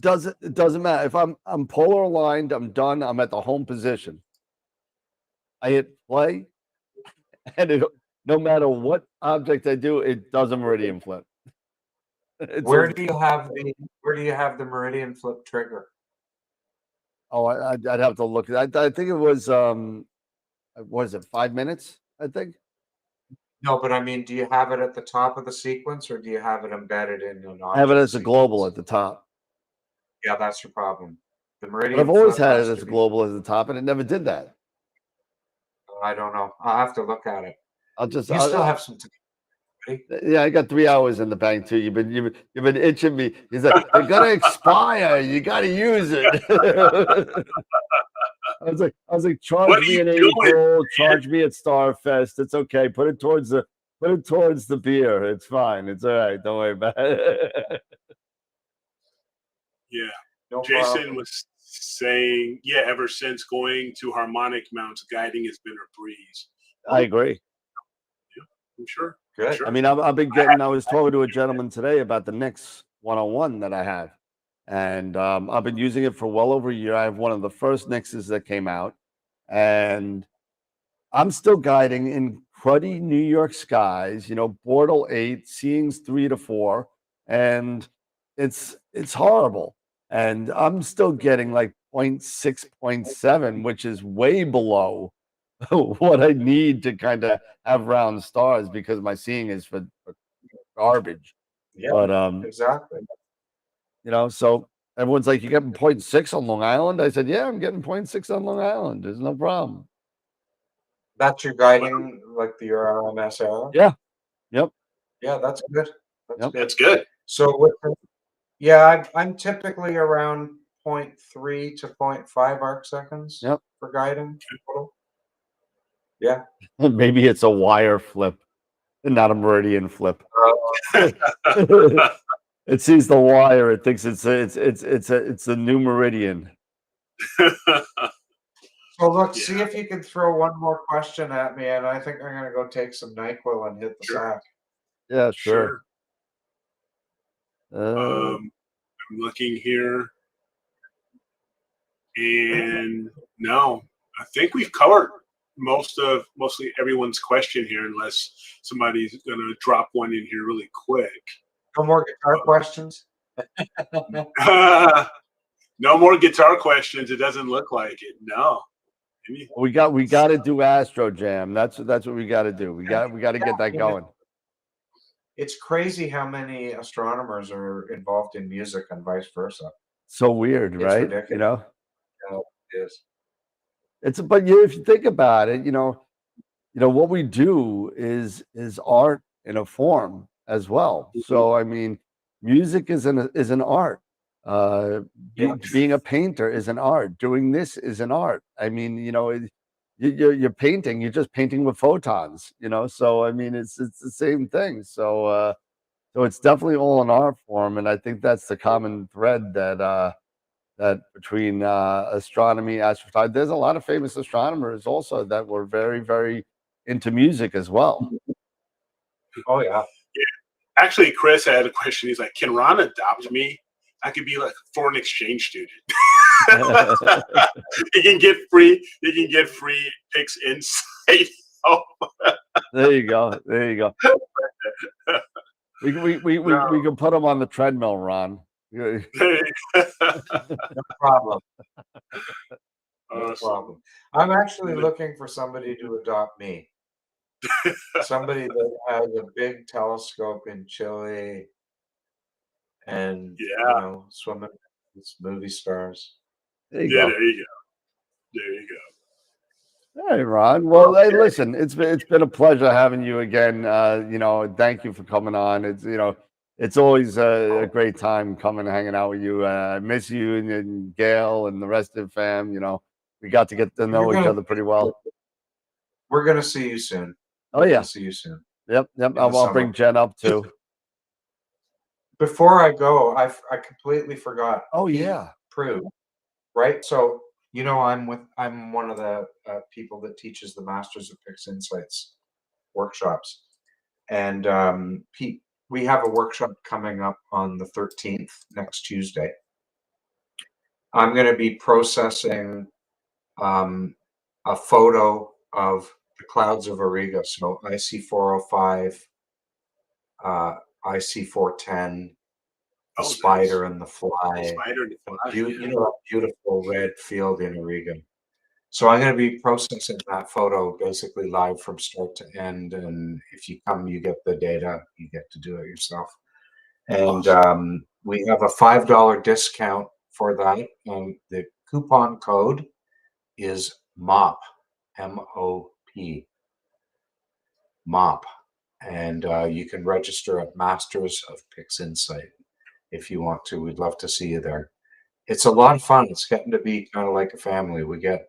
doesn't matter. If I'm polar aligned, I'm done. I'm at the home position. I hit play, and no matter what object I do, it does a meridian flip. Where do you have the meridian flip trigger? Oh, I'd have to look. I think it was what is it, 5 minutes? I think. No, but I mean, do you have it at the top of the sequence, or do you have it embedded in an I have it object as a global sequence? at the top. Yeah, that's your problem. The But meridian I've always flip had has it to as a be. global at the top, and it never did that. I don't know. I'll have to look at it. You still have some time. Yeah, I got 3 hours in the bank too. You've been itching me. He's like, they're gonna expire. You gotta use it. I was like, charge What are me you in doing, April, charge me at Starfest. It's okay. Put it towards the beer. It's fine. It's all right. Don't worry about it. Yeah. No Jason problem. was saying, yeah, ever since going to harmonic mounts, guiding has been a breeze. I agree. Yeah, I'm sure. Good. Sure. I mean, I've been getting. I was talking to a gentleman today about the Nix 101 that I have, and I've been using it for well over a year. I have one of the first Nixes that came out, and I'm still guiding in cruddy New York skies. Bortle 8, seeings 3 to 4, and it's horrible. And I'm still getting like 0.6, 0.7, which is way below what I need to kind of have round stars because my seeing is for garbage. Yeah, But exactly. so everyone's like, "You getting 0.6 on Long Island?" I said, "Yeah, I'm getting 0.6 on Long Island. There's no problem." That's your guiding, like the RMSR? Yeah. Yep. Yeah, that's good. That's Yep. good. That's good. So yeah, I'm typically around 0.3 to 0.5 arc seconds Yep. for guiding total. Yeah. Maybe it's a wire flip and not a meridian flip. It sees the wire. It thinks it's a new meridian. So look, see if you can throw one more question at me, and I think I'm gonna go take some NyQuil and hit the Sure. sack. Yeah, sure. I'm looking here, and no, I think we've covered mostly everyone's question here, unless somebody's gonna drop one in here really quick. No more guitar questions? No more guitar questions. It doesn't look like it. No. we got to do Astro Jam. That's what we got to do. We got to get that going. It's crazy how many astronomers are involved in music and vice versa. So weird, It's right? ridiculous. Yeah, it is. But if you think about it, what we do is art in a form as well. So I mean, music is an art. Being a painter is an art. Doing this is an art. I mean, you're painting. You're just painting with photons. So I mean, it's the same thing. So it's definitely all an art form, and I think that's the common thread that between astronomy, astrophotography. There's a lot of famous astronomers also that were very, very into music as well. Oh yeah. Actually, Chris had a question. He's like, "Can Ron adopt me? I could be like a foreign exchange student. He can get free pics inside." There you go. We can put him on the treadmill, Ron. No problem. No Awesome. problem. I'm actually looking for somebody to adopt me. Somebody that has a big telescope in Chile and swimming with movie stars. There you go. There you go. All right, Ron. Well, hey, listen, it's been a pleasure having you again. Thank you for coming on. It's always a great time coming and hanging out with you. I miss you and Gail and the rest of the fam. We got to get to know each other pretty well. We're gonna see you soon. Oh yeah, see you soon. Yep. I'll bring Jen up too. Before I go, I completely forgot. Oh yeah, Prue, right? So You know, I'm one of the people that teaches the Masters of Pix Insights workshops, and Pete, we have a workshop coming up on the 13th, next Tuesday. I'm going to be processing a photo of the clouds of Auriga, so IC405, IC410, the spider and the fly, Spider and the fly. you know, that beautiful red field in Auriga. So I'm going to be processing that photo basically live from start to end, and if you come, you get the data, you get to do it yourself. And we have a $5 discount for that, and the coupon code is MOP, M-O-P, MOP, and you can register at Masters of Pix Insight if you want to. We'd love to see you there. It's a lot of fun. It's getting to be kind of like a family. We get,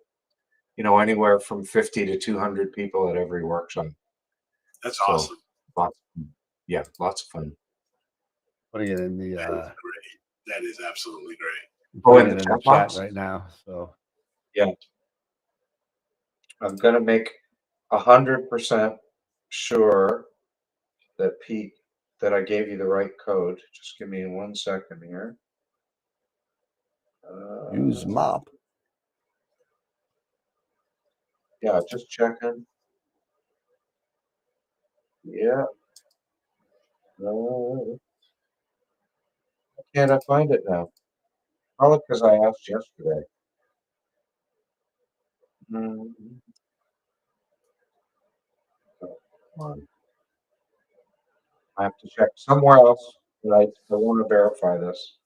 you know, anywhere from 50 to 200 people at every workshop. That's So, awesome. lots of fun. Putting it in the That is great. That is absolutely great. putting in it the in the chat chat box? right now. So Yeah. I'm gonna make 100% sure that Pete, that I gave you the right code. Just give me 1 second here. use mop. Yeah, just checking. Yeah. Why can't I find it now? Probably because I asked yesterday. Come on. I have to check somewhere else, but I want to verify this.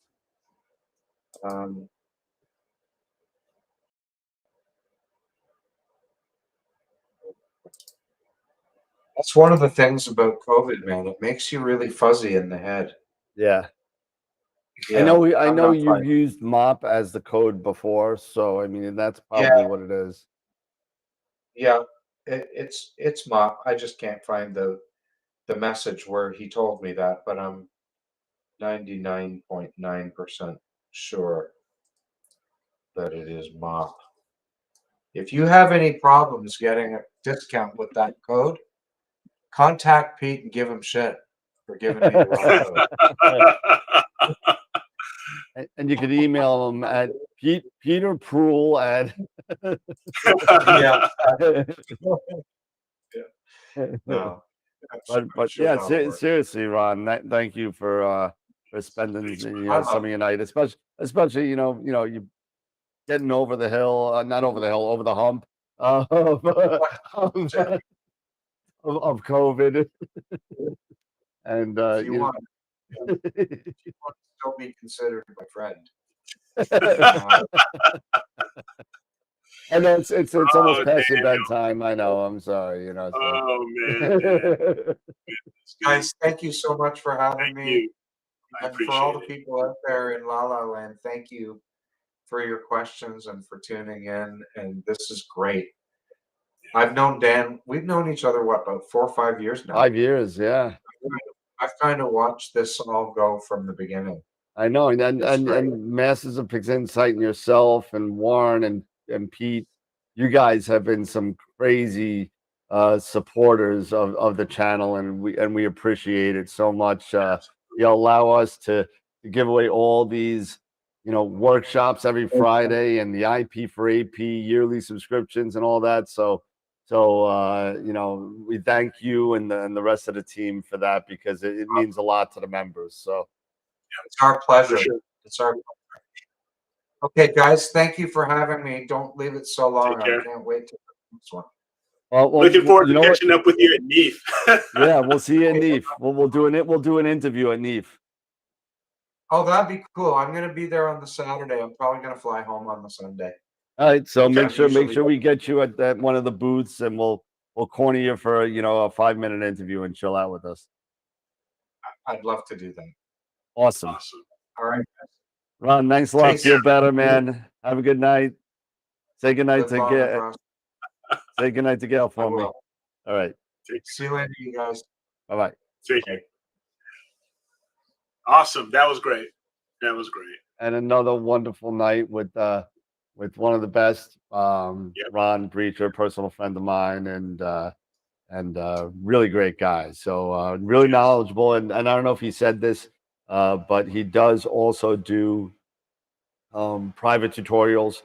That's one of the things about COVID, man. It makes you really fuzzy in the head. Yeah. Yeah, I I'm know not you've finding- used mop as the code before, so I mean that's probably what it is. Yeah, it's MOP. I just can't find the message where he told me that, but I'm 99.9% sure that it is MOP. If you have any problems getting a discount with that code, contact Pete and give him shit for giving me the wrong code. And you can email him at Peter Proul at Yeah. No. but Sure yeah, that'll work. seriously, Ron, thank you for spending I some of your night, especially you know you getting over the hill, not over the hill, over the hump of of COVID, and If you you want to still be considered my friend. I know it's almost Oh, past your Daniel. bedtime. I know. I'm sorry. You know. So. Oh man. Guys, thank you so much for having Thank me. you. I And for all the appreciate it. people out there in La La Land, thank you for your questions and for tuning in. And this is great. I've known Dan, we've known each other, what, about 4 or 5 years now? 5 years, yeah. I've kind of watched this all go from the beginning. I know, and It's great. Masters of Pix Insight and yourself and Warren and Pete, you guys have been some crazy supporters of the channel, and we appreciate it so much. You allow us to give away all these, you know, workshops every Friday and the IP4AP yearly subscriptions and all that. So you know, we thank you and the rest of the team for that, because it means a lot to the members. So. It's our pleasure. Sure. It's our pleasure. Okay, guys, thank you for having me. Don't leave it so long. Take care. I can't wait to the next one. Well, Looking forward you to know catching up with you at NEEF. Yeah, we'll see you at NEEF. We'll do an interview at NEEF. Oh, that'd be cool. I'm going to be there on the Saturday. I'm probably going to fly home on the Sunday. All right, so Okay. make sure we get you at one of the booths, and we'll corner you for a 5-minute interview and chill out with us. I'd love to do that. Awesome. All right, guys. Ron, thanks a lot. Take Feel care. better, man. Have a good night. Say good night Live long and prosper. Say good night to Gail I for me. will. All right. See you later, you guys. Bye bye. Take care. Awesome. That was great. That was great. And another wonderful night with with one of the best, Yep. Ron Brecher, personal friend of mine, and really great guy. So really knowledgeable. And I don't know if he said this, but he does also do private tutorials.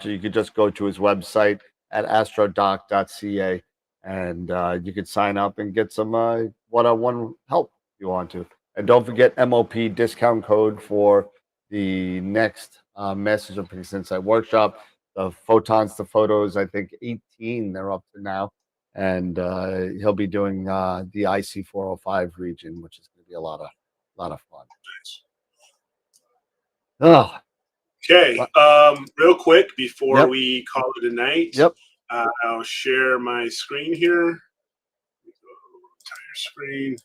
You could just go to his website at astrodoc.ca, and you could sign up and get some one-on-one help if you want to. And don't forget MOP discount code for the next Message of Pixel Insight workshop. The Photons to Photos, I think 18 they're up to now. And he'll be doing the IC405 region, which is going to be a lot of fun. Oh, Okay. Real quick before Yep. we call it a night. Yep. I'll share my screen here. Entire screen.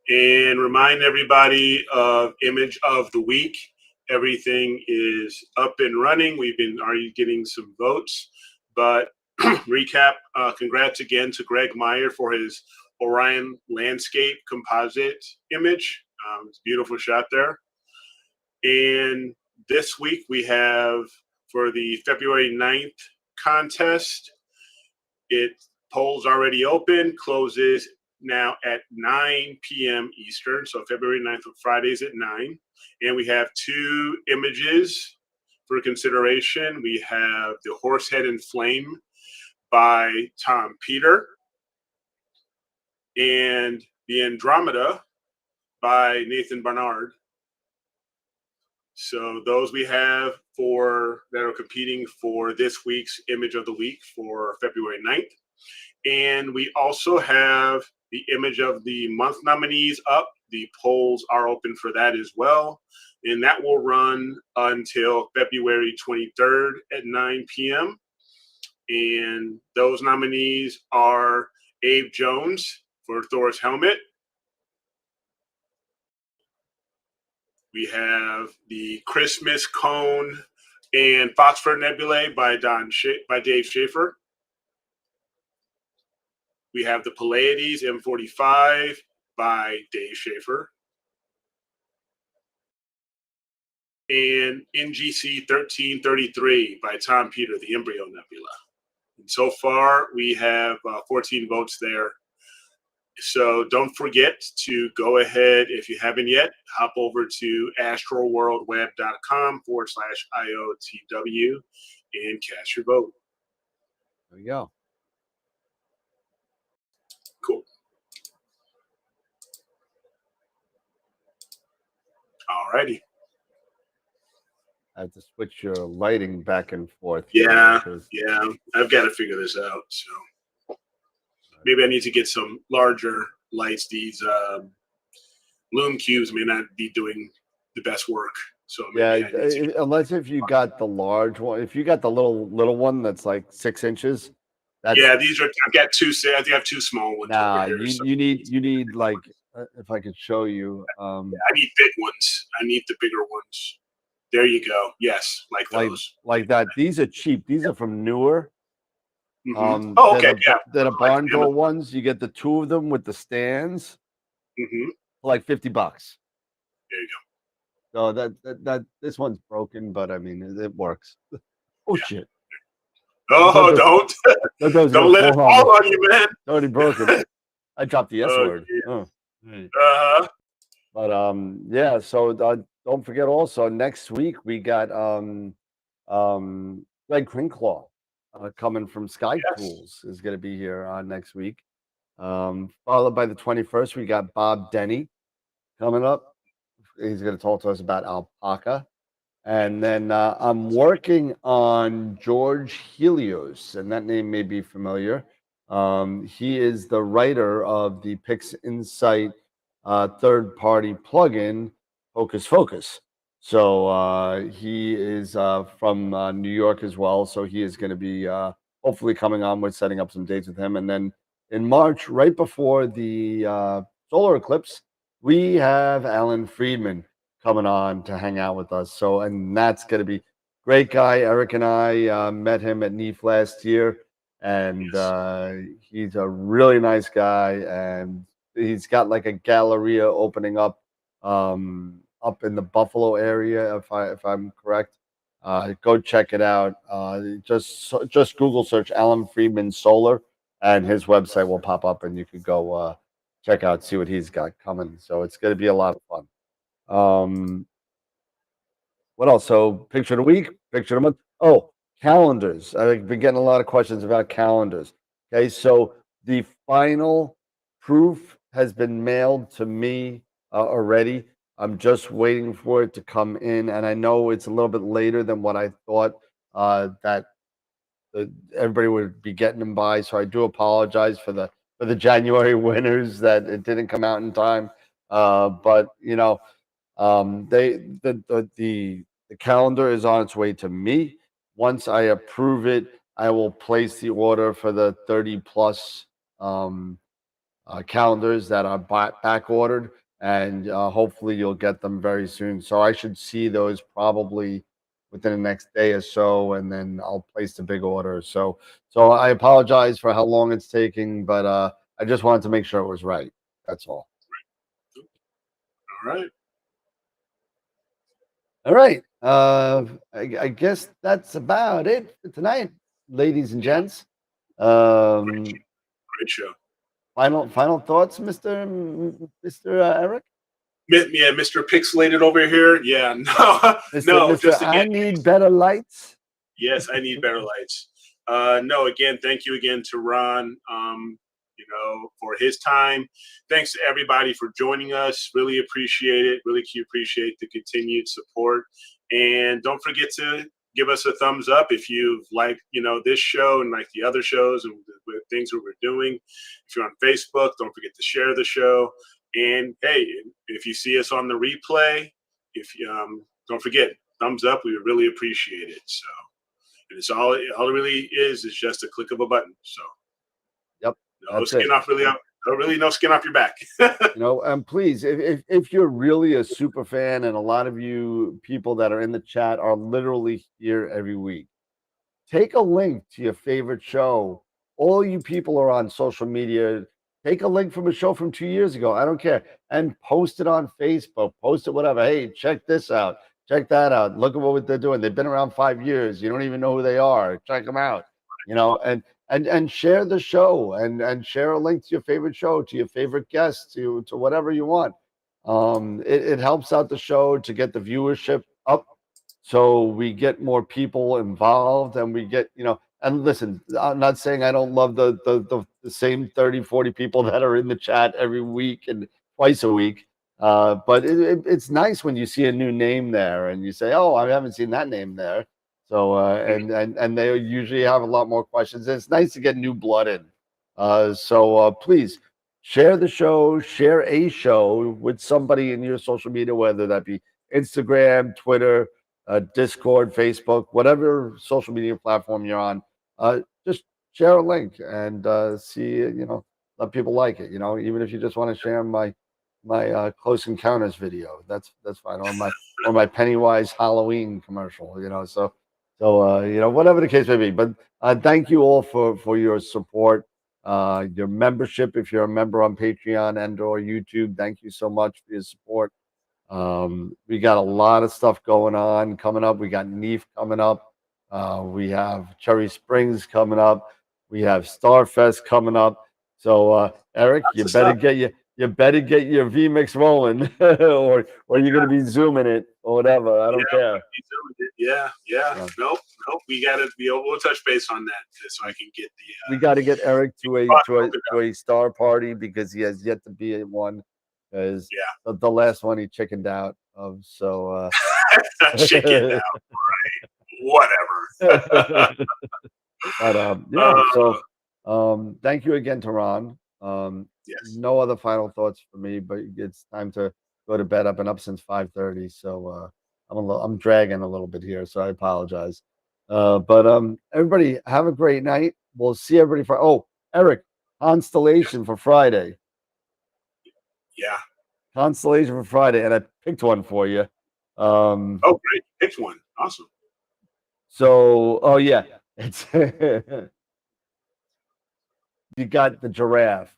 And remind everybody of image of the week. Everything is up and running. We've been already getting some votes, but recap. Congrats again to Greg Meyer for his Orion landscape composite image. It's a beautiful shot there. And this week we have for the February 9th contest, polls already open, closes now at 9 p.m. Eastern. So February 9th, Fridays at 9. And we have 2 images for consideration. We have the Horsehead in Flame by Tom Peter and the Andromeda by Nathan Barnard. So those we have that are competing for this week's image of the week for February 9th. And we also have the image of the month nominees up. The polls are open for that as well. And that will run until February 23rd at 9 p.m. And those nominees are Abe Jones for Thor's helmet. We have the Christmas Cone and Phosphor Nebulae by Dave Schaefer. We have the Pleiades M45 by Dave Schaefer. And NGC 1333 by Tom Peter, the Embryo Nebula. And so far, we have 14 votes there. So don't forget to go ahead, if you haven't yet, hop over to astroworldweb.com/IOTW and cast your vote. There you go. Cool. All righty. I have to switch your lighting back and forth. Yeah. I've got to figure this out. So maybe I need to get some larger lights. These Lume cubes may not be doing the best work. So unless if you got the large one, if you got the little one that's like 6 inches. These are. I've got 2. I think I have 2 small ones. Nah, over here, you need like if I could show you. I need big ones. I need the bigger ones. There you go. Yes, like those. Like that. These are cheap. These are from Newer. Mm-hmm. Okay. They're the barn door ones. You get the 2 of them with the stands. Mm-hmm. Like $50. There you go. So that this one's broken, but I mean it works. Oh shit! Oh, don't let it fall on you, man. It's already broken. I dropped the S word. Yeah. But yeah. So don't forget. Also, next week we got Greg Crinclaw coming from Sky Tools is going to be here next week. Followed by the 21st, we got Bob Denny coming up. He's going to talk to us about alpaca. And then I'm working on George Helios, and that name may be familiar. He is the writer of the Pix Insight third-party plugin, Hocus Focus. So he is from New York as well. So he is going to be hopefully coming on. We're setting up some dates with him. And then in March, right before the solar eclipse, we have Alan Friedman coming on to hang out with us. So, and that's going to be great guy. Eric and I met him at NEAF last year, and he's a really nice guy. And he's got like a galleria opening up up in the Buffalo area, if I'm correct. Go check it out. Just Google search Alan Friedman Solar, and his website will pop up, and you could go check out, see what he's got coming. So it's going to be a lot of fun. What else? So picture of the week, picture of the month. Oh, calendars. I've been getting a lot of questions about calendars. Okay, so the final proof has been mailed to me already. I'm just waiting for it to come in, and I know it's a little bit later than what I thought that everybody would be getting them by. So I do apologize for the January winners that it didn't come out in time. But you know, they the calendar is on its way to me. Once I approve it, I will place the order for the 30 plus calendars that are back ordered, and hopefully you'll get them very soon. So I should see those probably within the next day or so, and then I'll place the big order. So I apologize for how long it's taking, but I just wanted to make sure it was right. That's all. All right. All right. I guess that's about it for tonight, ladies and gents. Great show. Final thoughts, Mr. Eric? Yeah, Mr. Pixelated over here. Yeah, no, no, Mr. just I again. need better lights. Yes, I need better lights. No, again, thank you again to Ron, for his time. Thanks to everybody for joining us. Really appreciate it. Really appreciate the continued support. And don't forget to give us a thumbs up if you've liked, this show and like the other shows and the things that we're doing. If you're on Facebook, don't forget to share the show. And hey, if you see us on the replay, if you don't forget, thumbs up. We would really appreciate it. So. And it's all it really is just a click of a button. So, yep, no skin off no skin off your back. And please, if you're really a super fan, and a lot of you people that are in the chat are literally here every week, take a link to your favorite show. All you people are on social media. Take a link from a show from 2 years ago. I don't care, and post it on Facebook. Post it, whatever. Hey, check this out. Check that out. Look at what they're doing. They've been around 5 years. You don't even know who they are. Check them out. And share the show, and share a link to your favorite show, to your favorite guest, to whatever you want. It helps out the show to get the viewership up, so we get more people involved, and we get, and listen, I'm not saying I don't love the same 30, 40 people that are in the chat every week and twice a week. But it's nice when you see a new name there and you say, oh, I haven't seen that name there. So, and they usually have a lot more questions. And it's nice to get new blood in. So please share the show, share a show with somebody in your social media, whether that be Instagram, Twitter, Discord, Facebook, whatever social media platform you're on. Just share a link and see, let people like it. Even if you just want to share my Close Encounters video, that's fine. Or my Pennywise Halloween commercial. So whatever the case may be. But thank you all for your support, your membership. If you're a member on Patreon and or YouTube, thank you so much for your support. We got a lot of stuff going on coming up. We got Neef coming up. We have Cherry Springs coming up. We have Starfest coming up. So Eric, you better get your VMix rolling, or you're gonna be zooming it or whatever. I don't care. Yeah. Nope. We'll touch base on that so I can get the. We got to get Eric to a star party, because he has yet to be at one. Because the last one he chickened out of. So chickened out, right? Whatever. But thank you again to Ron. Yes. No other final thoughts for me, but it's time to go to bed. I've been up since 5:30, so I'm dragging a little bit here, so I apologize. But everybody have a great night. We'll see everybody for Eric, Constellation for Friday. Yeah. Constellation for Friday, and I picked one for you. Great. Picked one. Awesome. So, it's you got the giraffe,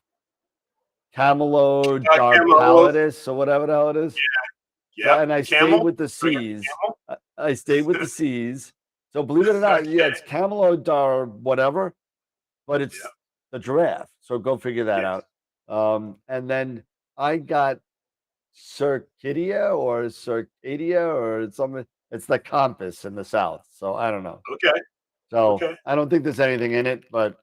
Camelot, Dark Pallidus, or whatever the hell it is. Yeah. And I stayed Camel. with the Bring a C's. camel. I stayed with the C's. So believe it or not, yeah, it's camelot or whatever, but it's Yeah. the giraffe. So go figure that Yes. out. And then I got Circadia or Circadia or something. It's the compass in the south. So I don't know. Okay. So Okay. I don't think there's anything in it, but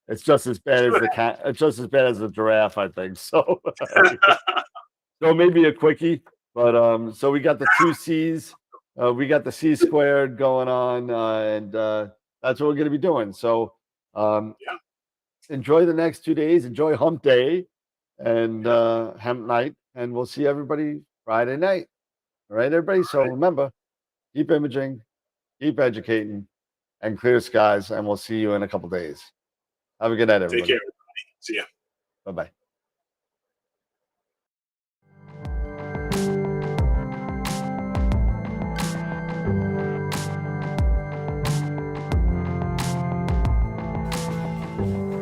it's just as bad as Should the it's just as bad as the giraffe, I think. So so maybe a quickie, but so we got the two C's, we got the C squared going on, and that's what we're gonna be doing. So Yeah. enjoy the next 2 days, enjoy hump day and hemp night, and we'll see everybody Friday night. All right, everybody. So right. remember, keep imaging, keep educating, and clear skies, and we'll see you in a couple days. Have a good night, Take everybody. care, everybody. See ya. Bye bye.